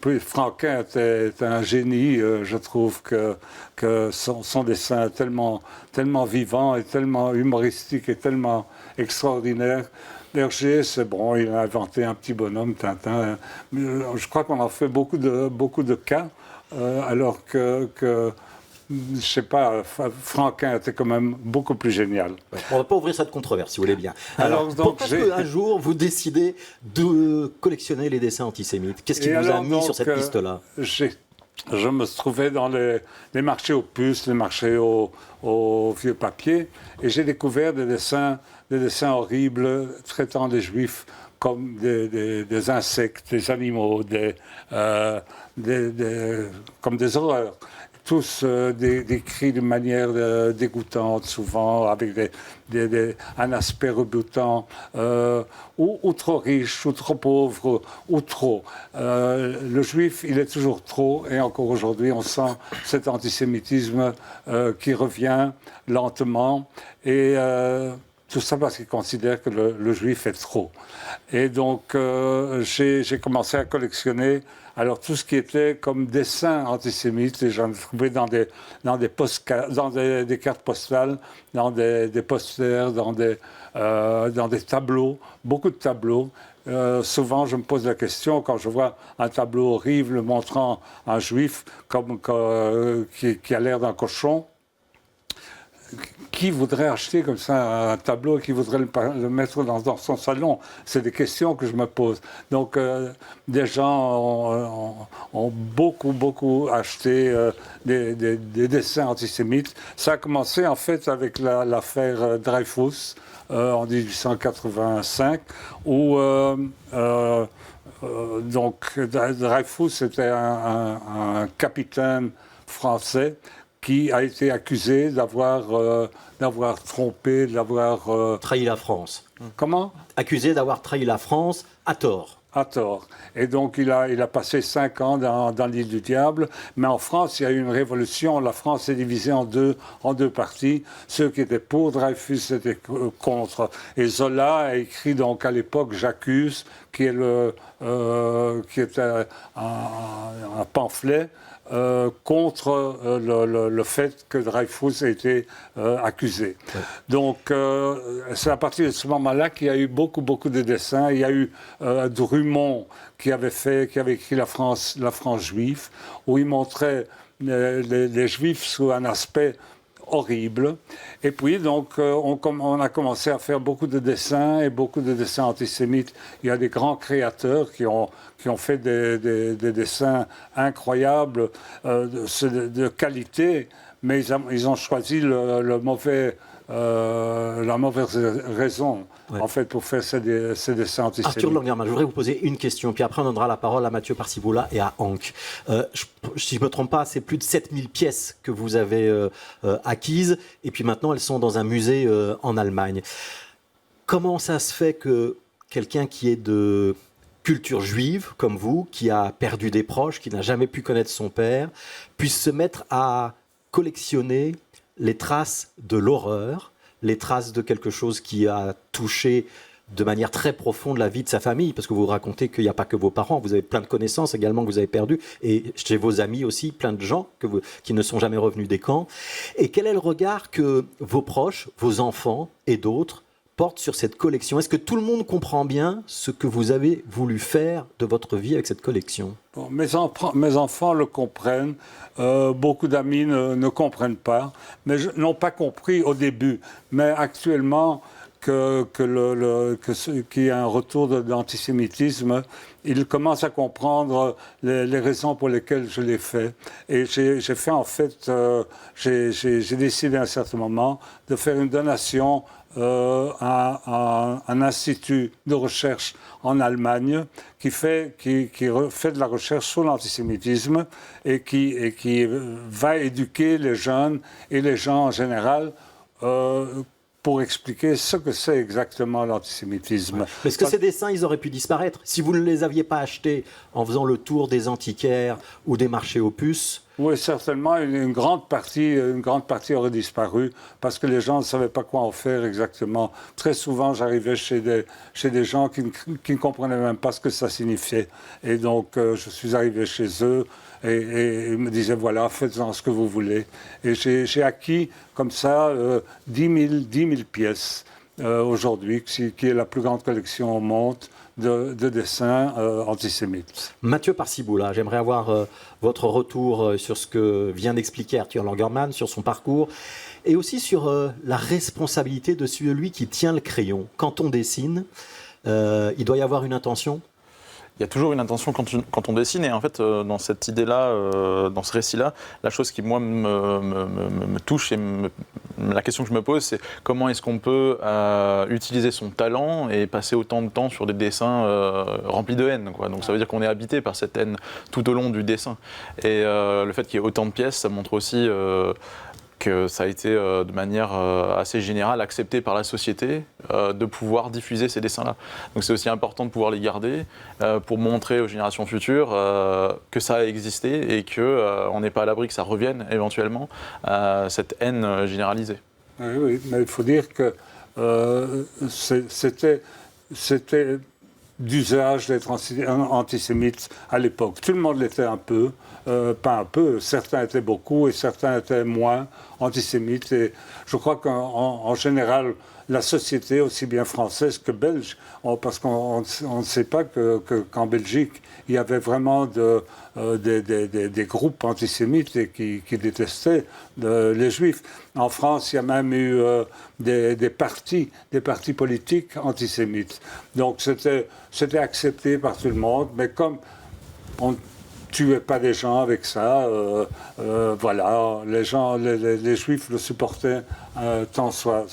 puis Franquin était un génie. Je trouve que son dessin est tellement vivant et tellement humoristique et tellement extraordinaire. Hergé, c'est bon, il a inventé un petit bonhomme, Tintin. Je crois qu'on en fait beaucoup de cas, alors que je sais pas, Franquin était quand même beaucoup plus génial. Ouais. On ne va pas ouvrir cette controverse, si vous voulez bien. Alors, donc, pourquoi est-ce qu'un jour, vous décidez de collectionner les dessins antisémites? Qu'est-ce qui vous a mis sur cette piste-là? Je me trouvais dans les marchés aux puces, les marchés au vieux papier, et j'ai découvert des dessins horribles traitant des Juifs comme des insectes, des animaux, comme des horreurs. Tous décrits de manière dégoûtante, souvent, avec un aspect rebutant, ou trop riche, ou trop pauvre, ou trop. Le juif, il est toujours trop, et encore aujourd'hui, on sent cet antisémitisme qui revient lentement, et tout ça parce qu'il considère que le juif est trop. Et donc, j'ai commencé à collectionner alors tout ce qui était comme dessin antisémite, j'en ai trouvé dans des cartes postales, dans des posters, dans des tableaux, beaucoup de tableaux. Souvent, je me pose la question, quand je vois un tableau horrible montrant un juif qui a l'air d'un cochon, qui voudrait acheter comme ça un tableau, qui voudrait le mettre dans son salon? C'est des questions que je me pose. Donc, des gens ont beaucoup acheté des dessins antisémites. Ça a commencé en fait avec l'affaire Dreyfus en 1885, où donc Dreyfus était un capitaine français qui a été accusé d'avoir trompé, d'avoir... Trahi la France. Comment? Accusé d'avoir trahi la France à tort. À tort. Et donc, il a passé 5 ans dans l'île du Diable. Mais en France, il y a eu une révolution. La France est divisée en deux parties. Ceux qui étaient pour Dreyfus étaient contre. Et Zola a écrit donc à l'époque J'accuse, qui était un pamphlet contre le fait que Dreyfus ait été accusé. Ouais. Donc, c'est à partir de ce moment-là qu'il y a eu beaucoup de dessins. Il y a eu Drummond qui avait écrit la France juive, où il montrait les Juifs sous un aspect horrible. Et puis, donc, on a commencé à faire beaucoup de dessins et beaucoup de dessins antisémites. Il y a des grands créateurs qui ont fait des dessins incroyables, de qualité, mais ils ont choisi la mauvaise raison, ouais, en fait, pour faire ces dessins antisémites. Arthur Langermann, je voudrais vous poser une question, puis après on donnera la parole à Mathieu Parciboula et à Hank. Si je ne me trompe pas, c'est plus de 7000 pièces que vous avez acquises, et puis maintenant elles sont dans un musée en Allemagne. Comment ça se fait que quelqu'un qui est de culture juive, comme vous, qui a perdu des proches, qui n'a jamais pu connaître son père, puisse se mettre à collectionner les traces de l'horreur, les traces de quelque chose qui a touché de manière très profonde la vie de sa famille, parce que vous racontez qu'il n'y a pas que vos parents, vous avez plein de connaissances également que vous avez perdues, et chez vos amis aussi, plein de gens qui ne sont jamais revenus des camps. Et quel est le regard que vos proches, vos enfants et d'autres portent sur cette collection? Est-ce que tout le monde comprend bien ce que vous avez voulu faire de votre vie avec cette collection? Bon, mes enfants le comprennent, beaucoup d'amis ne comprennent pas, mais n'ont pas compris au début. Mais actuellement, qu'il y a un retour d'antisémitisme, ils commencent à comprendre les raisons pour lesquelles je l'ai fait. Et j'ai fait en fait, j'ai décidé à un certain moment de faire une donation à un institut de recherche en Allemagne qui fait de la recherche sur l'antisémitisme et qui va éduquer les jeunes et les gens en général pour expliquer ce que c'est exactement l'antisémitisme. Est-ce que ces dessins, ils auraient pu disparaître si vous ne les aviez pas achetés en faisant le tour des antiquaires ou des marchés aux puces? Oui, certainement, une grande partie aurait disparu parce que les gens ne savaient pas quoi en faire exactement. Très souvent, j'arrivais chez des gens qui ne comprenaient même pas ce que ça signifiait. Et donc, je suis arrivé chez eux et ils me disaient, voilà, faites-en ce que vous voulez. Et j'ai acquis comme ça 10 000 pièces aujourd'hui, qui est la plus grande collection au monde de dessins antisémites. Mathieu Parciboula, j'aimerais avoir votre retour sur ce que vient d'expliquer Arthur Langermann, sur son parcours, et aussi sur la responsabilité de celui qui tient le crayon. Quand on dessine, il doit y avoir une intention ? Il y a toujours une intention quand on dessine, et en fait, dans cette idée-là, dans ce récit-là, la chose qui, moi, me touche et la question que je me pose, c'est comment est-ce qu'on peut utiliser son talent et passer autant de temps sur des dessins remplis de haine, quoi. Donc ça veut dire qu'on est habité par cette haine tout au long du dessin. Et le fait qu'il y ait autant de pièces, ça montre aussi que ça a été de manière assez générale accepté par la société de pouvoir diffuser ces dessins-là. Donc c'est aussi important de pouvoir les garder pour montrer aux générations futures que ça a existé et qu'on n'est pas à l'abri que ça revienne éventuellement, cette haine généralisée. Oui, mais il faut dire que c'était d'usage d'être antisémite à l'époque. Tout le monde l'était un peu, pas un peu, certains étaient beaucoup et certains étaient moins antisémites. Et je crois qu'en général, la société, aussi bien française que belge, parce qu'on ne sait pas qu'en Belgique, il y avait vraiment des groupes antisémites et qui détestaient les juifs. En France, il y a même eu des partis politiques antisémites. Donc c'était accepté par tout le monde, mais comme on ne tuait pas des gens avec ça, voilà, les juifs le supportaient tant soit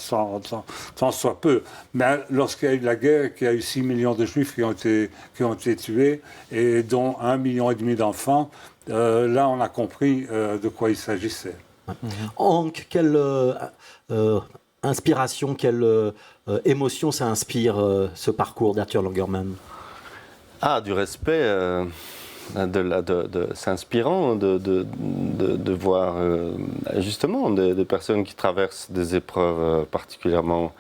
peu. Mais lorsqu'il y a eu la guerre, qu'il y a eu 6 millions de juifs qui ont été tués, et dont 1,5 million d'enfants, là on a compris de quoi il s'agissait. Hank, quelle inspiration, quelle émotion ça inspire ce parcours d'Arthur Langermann ? Ah, du respect, c'est inspirant de voir justement des personnes qui traversent des épreuves particulièrement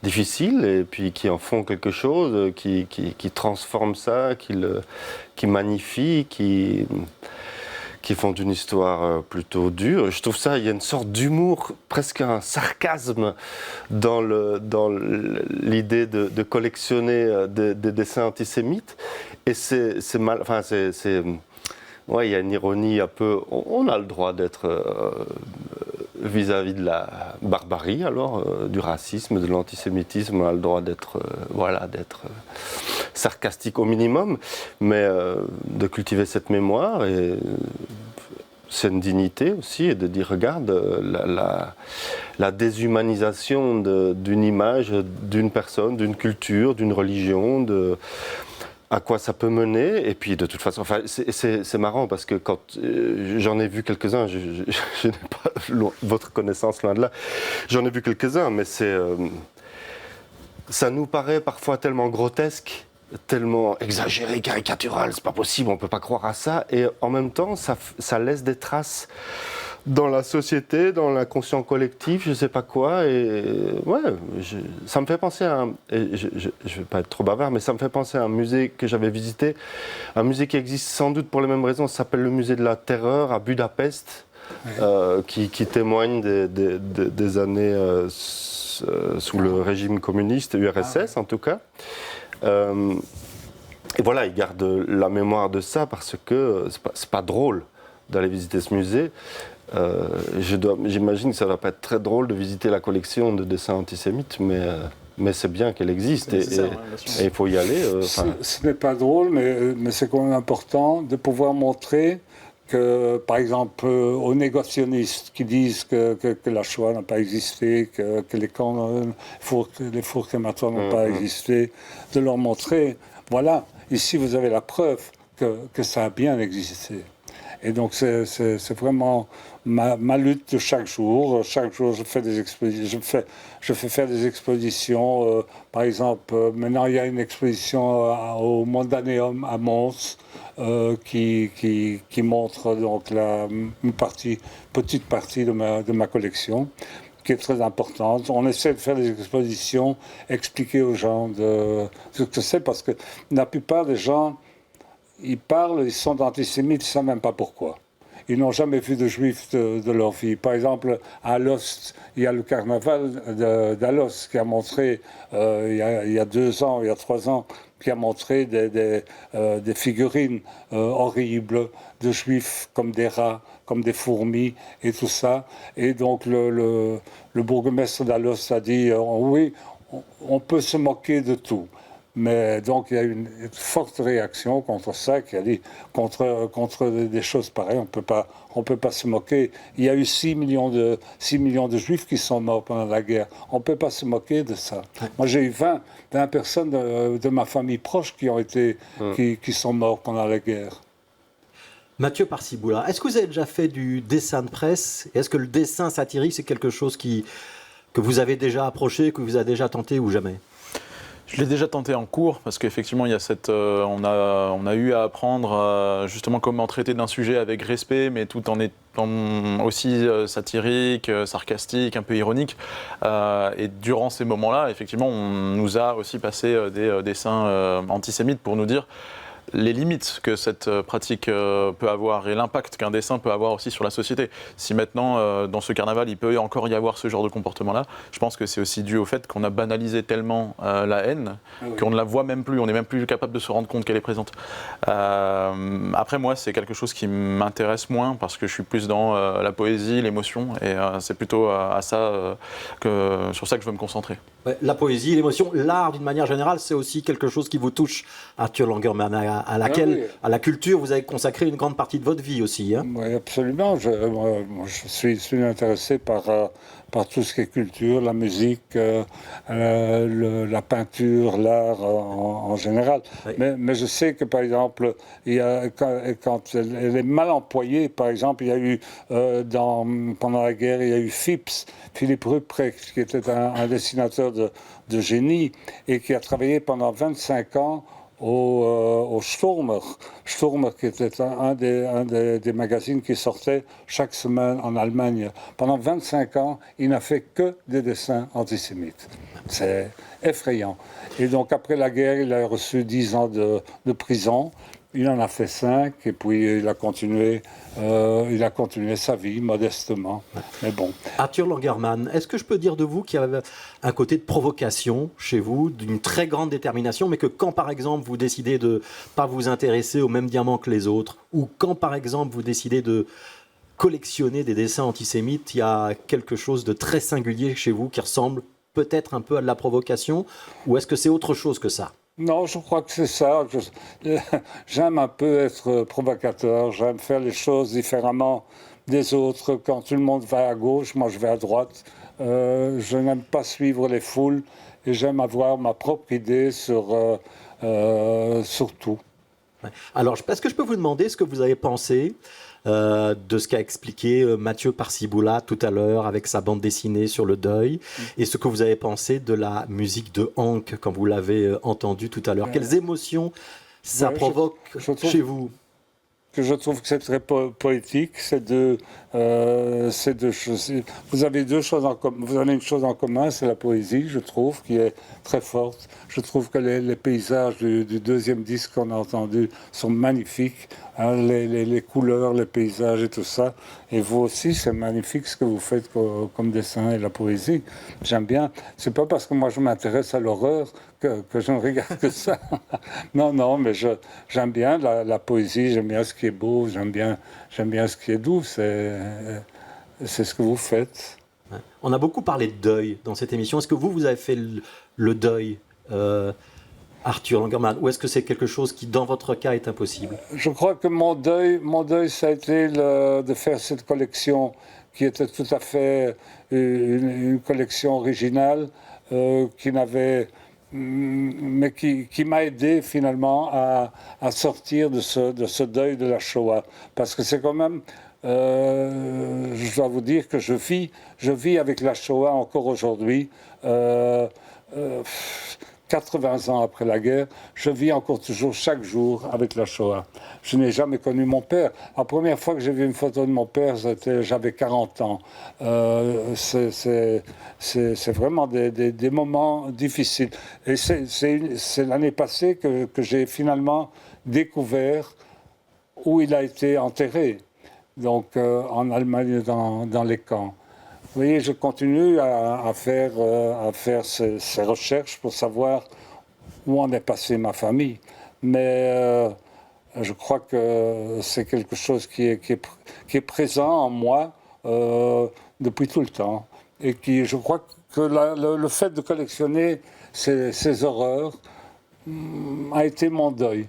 difficiles et puis qui en font quelque chose, qui transforment ça, qui magnifient, qui font une histoire plutôt dure. Je trouve ça, il y a une sorte d'humour, presque un sarcasme dans l'idée de collectionner des dessins antisémites. Et c'est mal, enfin ouais, il y a une ironie un peu. On a le droit d'être vis-à-vis de la barbarie, alors du racisme, de l'antisémitisme, on a le droit d'être sarcastique au minimum, mais de cultiver cette mémoire et c'est une dignité aussi, et de dire regarde la déshumanisation d'une image, d'une personne, d'une culture, d'une religion, à quoi ça peut mener. Et puis de toute façon, enfin, c'est marrant parce que quand j'en ai vu quelques-uns, je n'ai pas votre connaissance loin de là, j'en ai vu quelques-uns, mais ça nous paraît parfois tellement grotesque, tellement exagéré, caricatural, c'est pas possible, on peut pas croire à ça, et en même temps ça laisse des traces dans la société, dans l'inconscient collectif, je sais pas quoi, et ouais, ça me fait penser à je vais pas être trop bavard, mais ça me fait penser à un musée que j'avais visité, un musée qui existe sans doute pour les mêmes raisons, ça s'appelle le musée de la terreur à Budapest, qui témoigne des années sous le régime communiste, URSS en tout cas. Et voilà, il garde la mémoire de ça parce que c'est pas drôle d'aller visiter ce musée. J'imagine que ça ne doit pas être très drôle de visiter la collection de dessins antisémites, mais c'est bien qu'elle existe et il faut y aller. Ce n'est pas drôle, mais c'est quand même important de pouvoir montrer que, par exemple, aux négationnistes qui disent que la Shoah n'a pas existé, que les fours crématoires n'ont pas existé, de leur montrer, voilà, ici vous avez la preuve que ça a bien existé. Et donc c'est vraiment ma lutte de chaque jour. Chaque jour, je fais je fais faire des expositions. Par exemple, maintenant il y a une exposition au Mondaneum à Mons qui montre donc une petite partie de ma collection, qui est très importante. On essaie de faire des expositions, expliquer aux gens de ce que c'est, parce que la plupart des gens, ils parlent, ils sont antisémites, ils ne savent même pas pourquoi. Ils n'ont jamais vu de juifs de leur vie. Par exemple, à Alost, il y a le carnaval d'Alost qui a montré, il y a 2 ans, il y a 3 ans, qui a montré des figurines horribles de juifs comme des rats, comme des fourmis et tout ça. Et donc le bourgmestre d'Alost a dit oui, on peut se moquer de tout. Mais donc il y a eu une forte réaction contre ça, qui a dit contre des choses pareilles, on peut pas se moquer. Il y a eu 6 millions de juifs qui sont morts pendant la guerre. On ne peut pas se moquer de ça. Moi j'ai eu 20 personnes de ma famille proche qui sont morts pendant la guerre. Mathieu Parciboula, est-ce que vous avez déjà fait du dessin de presse? Est-ce que le dessin satirique, c'est quelque chose que vous avez déjà approché, que vous avez déjà tenté ou jamais? Je l'ai déjà tenté en cours, parce qu'effectivement, il y a on a eu à apprendre justement comment traiter d'un sujet avec respect, mais tout en étant aussi satirique, sarcastique, un peu ironique. Et durant ces moments-là, effectivement, on nous a aussi passé des dessins antisémites pour nous dire les limites que cette pratique peut avoir et l'impact qu'un dessin peut avoir aussi sur la société. Si maintenant, dans ce carnaval, il peut encore y avoir ce genre de comportement-là, je pense que c'est aussi dû au fait qu'on a banalisé tellement la haine qu'on ne la voit même plus, on n'est même plus capable de se rendre compte qu'elle est présente. Après, moi, c'est quelque chose qui m'intéresse moins parce que je suis plus dans la poésie, l'émotion, et c'est plutôt sur ça que je veux me concentrer. Ouais, la poésie, l'émotion, l'art d'une manière générale, c'est aussi quelque chose qui vous touche, Arthur Langermann, à la culture, vous avez consacré une grande partie de votre vie aussi. Hein. Oui, absolument. Je suis intéressé par tout ce qui est culture, la musique, la peinture, l'art en général. Oui. Mais je sais que, par exemple, quand elle est mal employée, par exemple, il y a eu, pendant la guerre, il y a eu Philippe Ruprecht, qui était un dessinateur de génie et qui a travaillé pendant 25 ans au Stürmer, qui était un des magazines qui sortait chaque semaine en Allemagne. Pendant 25 ans, il n'a fait que des dessins antisémites. C'est effrayant. Et donc, après la guerre, il a reçu 10 ans de prison. Il en a fait 5 et puis il a continué sa vie modestement. Mais bon. Arthur Langermann, est-ce que je peux dire de vous qu'il y a un côté de provocation chez vous, d'une très grande détermination, mais que quand par exemple vous décidez de ne pas vous intéresser au même diamant que les autres, ou quand par exemple vous décidez de collectionner des dessins antisémites, il y a quelque chose de très singulier chez vous qui ressemble peut-être un peu à de la provocation, ou est-ce que c'est autre chose que ça ? Non, je crois que c'est ça. J'aime un peu être provocateur, j'aime faire les choses différemment des autres. Quand tout le monde va à gauche, moi je vais à droite. Je n'aime pas suivre les foules et j'aime avoir ma propre idée sur tout. Alors, est-ce que je peux vous demander ce que vous avez pensé de ce qu'a expliqué Mathieu Parciboula tout à l'heure avec sa bande dessinée sur le deuil, et ce que vous avez pensé de la musique de Hank quand vous l'avez entendu tout à l'heure. Quelles émotions ça provoque chez vous? Je trouve que c'est très poétique. C'est deux choses. Vous avez deux choses en commun. Vous avez une chose en commun, c'est la poésie, je trouve, qui est très forte. Je trouve que les paysages du deuxième disque qu'on a entendu sont magnifiques. Hein, les couleurs, les paysages et tout ça. Et vous aussi, c'est magnifique ce que vous faites comme dessin et la poésie. J'aime bien. C'est pas parce que moi je m'intéresse à l'horreur que je ne regarde que ça. Non, mais j'aime bien la poésie, j'aime bien ce qui est beau, j'aime bien ce qui est doux. C'est ce que vous faites. On a beaucoup parlé de deuil dans cette émission. Est-ce que vous avez fait le deuil, Arthur Langermann, ou est-ce que c'est quelque chose qui, dans votre cas, est impossible? Je crois que mon deuil, ça a été de faire cette collection qui était tout à fait une collection originale, qui n'avait mais qui m'a aidé finalement à sortir de ce deuil de la Shoah. Parce que c'est quand même, je dois vous dire que je vis avec la Shoah encore aujourd'hui. 80 ans après la guerre, je vis encore toujours chaque jour avec la Shoah. Je n'ai jamais connu mon père. La première fois que j'ai vu une photo de mon père, j'avais 40 ans. C'est vraiment des moments difficiles. Et c'est l'année passée que j'ai finalement découvert où il a été enterré, donc en Allemagne, dans les camps. Vous voyez, je continue à faire ces recherches pour savoir où en est passée ma famille. Mais je crois que c'est quelque chose qui est présent en moi depuis tout le temps. Et je crois que le fait de collectionner ces horreurs a été mon deuil.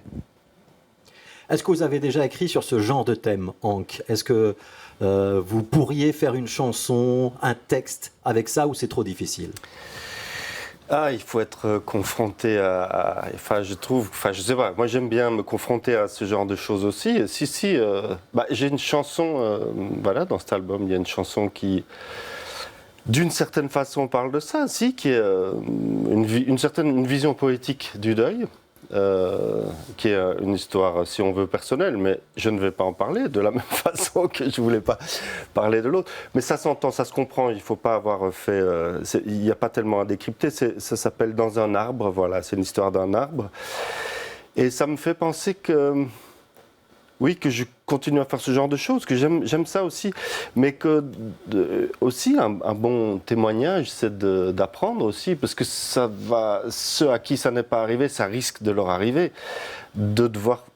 Est-ce que vous avez déjà écrit sur ce genre de thème, Hank? Est-ce que vous pourriez faire une chanson, un texte avec ça, ou c'est trop difficile? Il faut être confronté je sais pas, moi j'aime bien me confronter à ce genre de choses aussi. J'ai une chanson, dans cet album, il y a une chanson qui, d'une certaine façon, parle de ça, qui est une vision poétique du deuil. Qui est une histoire, si on veut, personnelle, mais je ne vais pas en parler de la même façon que je ne voulais pas parler de l'autre. Mais ça s'entend, ça se comprend, il ne faut pas avoir fait... il n'y a pas tellement à décrypter, ça s'appelle « Dans un arbre », voilà, c'est une histoire d'un arbre. Et ça me fait penser que... Oui, que je continue à faire ce genre de choses, que j'aime ça aussi, mais que aussi un bon témoignage, c'est d'apprendre aussi, parce que ceux à qui ça n'est pas arrivé, ça risque de leur arriver, de devoir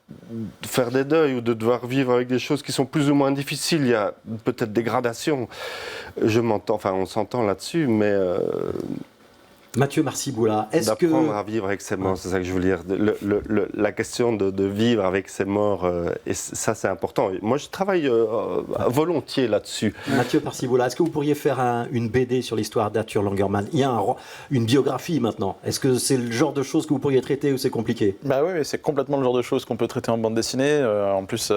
faire des deuils ou de devoir vivre avec des choses qui sont plus ou moins difficiles. Il y a peut-être des gradations, on s'entend là-dessus, mais... Mathieu Marciboula, est-ce que... D'apprendre à vivre avec ses morts, c'est ça que je veux dire. La question de vivre avec ses morts, et ça c'est important. Moi je travaille volontiers là-dessus. Mathieu Marciboula, est-ce que vous pourriez faire une BD sur l'histoire d'Arthur Langermann? Il y a une biographie maintenant. Est-ce que c'est le genre de choses que vous pourriez traiter ou c'est compliqué? Oui, c'est complètement le genre de choses qu'on peut traiter en bande dessinée. En plus,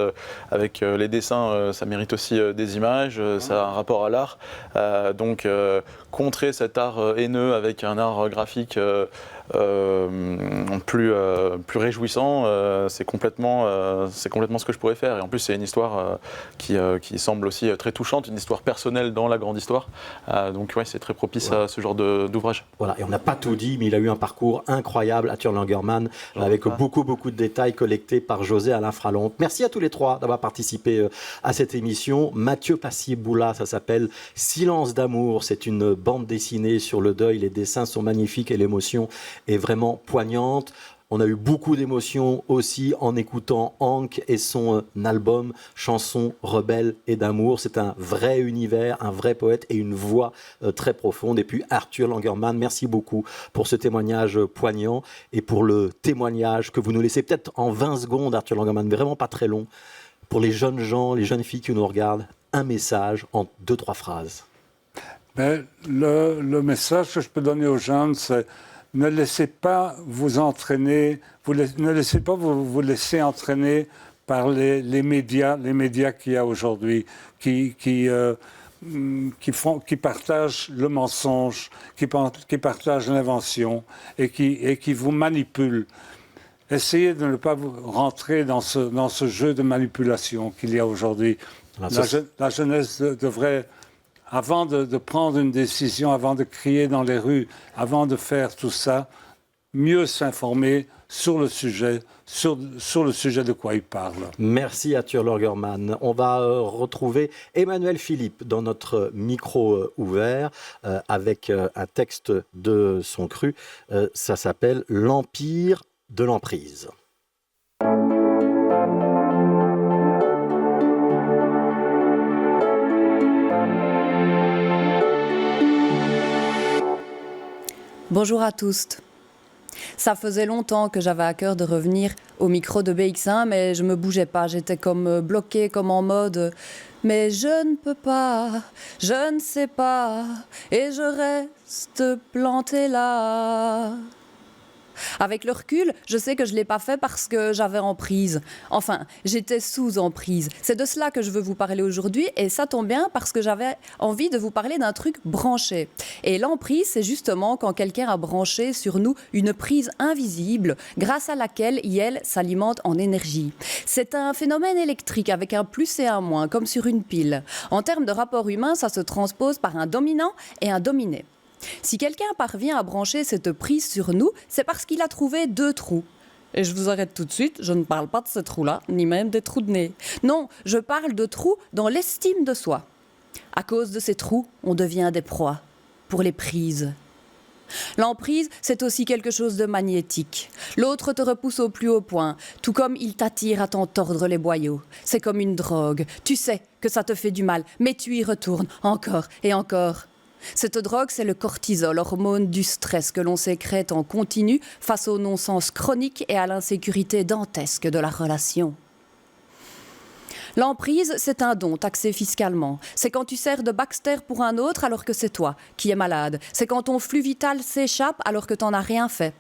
avec les dessins, ça mérite aussi des images, ça a un rapport à l'art. Donc, contrer cet art haineux avec un art graphique plus réjouissant, c'est complètement ce que je pourrais faire. Et en plus, c'est une histoire qui semble aussi très touchante, une histoire personnelle dans la grande histoire. Donc ouais, c'est très propice à ce genre d'ouvrage. Voilà, et on n'a pas tout dit, mais il a eu un parcours incroyable, Arthur Langermann, avec beaucoup de détails collectés par José Alain Fralon. Merci à tous les trois d'avoir participé à cette émission. Mathieu Marciboula, ça s'appelle Silence d'amour. C'est une bande dessinée sur le deuil. Les dessins sont magnifiques et l'émotion est vraiment poignante. On a eu beaucoup d'émotions aussi en écoutant Hank et son album Chansons rebelles et d'amour. C'est un vrai univers, un vrai poète et une voix très profonde. Et puis Arthur Langermann, merci beaucoup pour ce témoignage poignant et pour le témoignage que vous nous laissez peut-être en 20 secondes, Arthur Langermann, vraiment pas très long. Pour les jeunes gens, les jeunes filles qui nous regardent, un message en 2-3 phrases. Mais le message que je peux donner aux jeunes, c'est ne laissez pas vous entraîner, ne laissez pas vous laisser entraîner par les médias qu'il y a aujourd'hui, qui partagent le mensonge, qui partagent l'invention et qui vous manipulent. Essayez de ne pas rentrer dans ce jeu de manipulation qu'il y a aujourd'hui. La jeunesse devrait, avant de prendre une décision, avant de crier dans les rues, avant de faire tout ça, mieux s'informer sur le sujet, sur le sujet de quoi il parle. Merci Arthur Langermann. On va retrouver Emmanuel Philippe dans notre micro ouvert avec un texte de son cru. Ça s'appelle « L'Empire de l'emprise ». Bonjour à tous. Ça faisait longtemps que j'avais à cœur de revenir au micro de BX1, mais je me bougeais pas, j'étais comme bloquée, comme en mode « mais je ne peux pas, je ne sais pas, et je reste plantée là ». Avec le recul, je sais que je ne l'ai pas fait parce que j'avais emprise. Enfin, j'étais sous emprise. C'est de cela que je veux vous parler aujourd'hui et ça tombe bien parce que j'avais envie de vous parler d'un truc branché. Et l'emprise, c'est justement quand quelqu'un a branché sur nous une prise invisible grâce à laquelle elle s'alimente en énergie. C'est un phénomène électrique avec un plus et un moins, comme sur une pile. En termes de rapport humain, ça se transpose par un dominant et un dominé. Si quelqu'un parvient à brancher cette prise sur nous, c'est parce qu'il a trouvé 2 trous. Et je vous arrête tout de suite, je ne parle pas de ces trous-là, ni même des trous de nez. Non, je parle de trous dans l'estime de soi. À cause de ces trous, on devient des proies pour les prises. L'emprise, c'est aussi quelque chose de magnétique. L'autre te repousse au plus haut point, tout comme il t'attire à t'en tordre les boyaux. C'est comme une drogue. Tu sais que ça te fait du mal, mais tu y retournes encore et encore. Cette drogue, c'est le cortisol, hormone du stress que l'on sécrète en continu face au non-sens chronique et à l'insécurité dantesque de la relation. L'emprise, c'est un don taxé fiscalement. C'est quand tu sers de Baxter pour un autre alors que c'est toi qui es malade. C'est quand ton flux vital s'échappe alors que t'en as rien fait.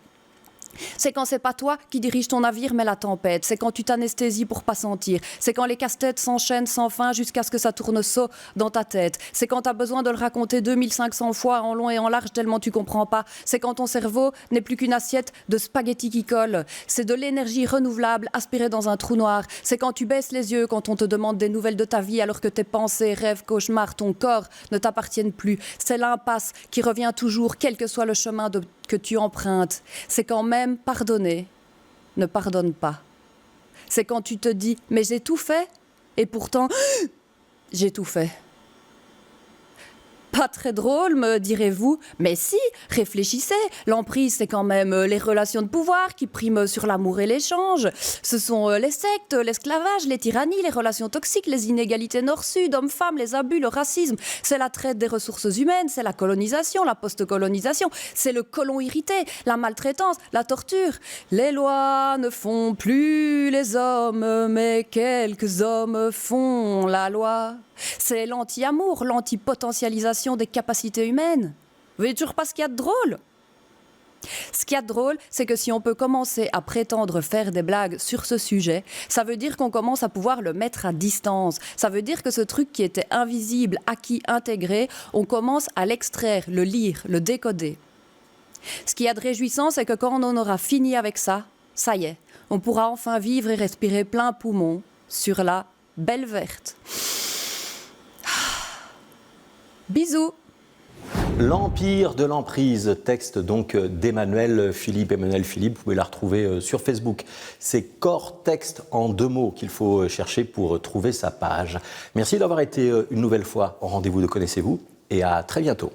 C'est quand c'est pas toi qui dirige ton navire mais la tempête. C'est quand tu t'anesthésies pour pas sentir. C'est quand les casse-têtes s'enchaînent sans fin jusqu'à ce que ça tourne saut dans ta tête. C'est quand t'as besoin de le raconter 2500 fois en long et en large tellement tu comprends pas. C'est quand ton cerveau n'est plus qu'une assiette de spaghettis qui colle. C'est de l'énergie renouvelable aspirée dans un trou noir. C'est quand tu baisses les yeux quand on te demande des nouvelles de ta vie alors que tes pensées, rêves, cauchemars, ton corps ne t'appartiennent plus. C'est l'impasse qui revient toujours quel que soit le chemin que tu empruntes. C'est quand même pardonner ne pardonne pas. C'est quand tu te dis « mais j'ai tout fait » et pourtant « j'ai tout fait ». Pas très drôle, me direz-vous, mais si, réfléchissez, l'emprise c'est quand même les relations de pouvoir qui priment sur l'amour et l'échange. Ce sont les sectes, l'esclavage, les tyrannies, les relations toxiques, les inégalités nord-sud, hommes-femmes, les abus, le racisme. C'est la traite des ressources humaines, c'est la colonisation, la post-colonisation, c'est le colon irrité, la maltraitance, la torture. Les lois ne font plus les hommes, mais quelques hommes font la loi. C'est l'anti-amour, l'anti-potentialisation des capacités humaines. Vous voyez toujours pas ce qu'il y a de drôle ? Ce qu'il y a de drôle, c'est que si on peut commencer à prétendre faire des blagues sur ce sujet, ça veut dire qu'on commence à pouvoir le mettre à distance. Ça veut dire que ce truc qui était invisible, acquis, intégré, on commence à l'extraire, le lire, le décoder. Ce qu'il y a de réjouissant, c'est que quand on en aura fini avec ça, ça y est, on pourra enfin vivre et respirer plein poumon sur la belle verte. Bisous. L'Empire de l'emprise, texte donc d'Emmanuel Philippe. Emmanuel Philippe, vous pouvez la retrouver sur Facebook. C'est corps texte en 2 mots qu'il faut chercher pour trouver sa page. Merci d'avoir été une nouvelle fois au rendez-vous de Connaissez-vous et à très bientôt.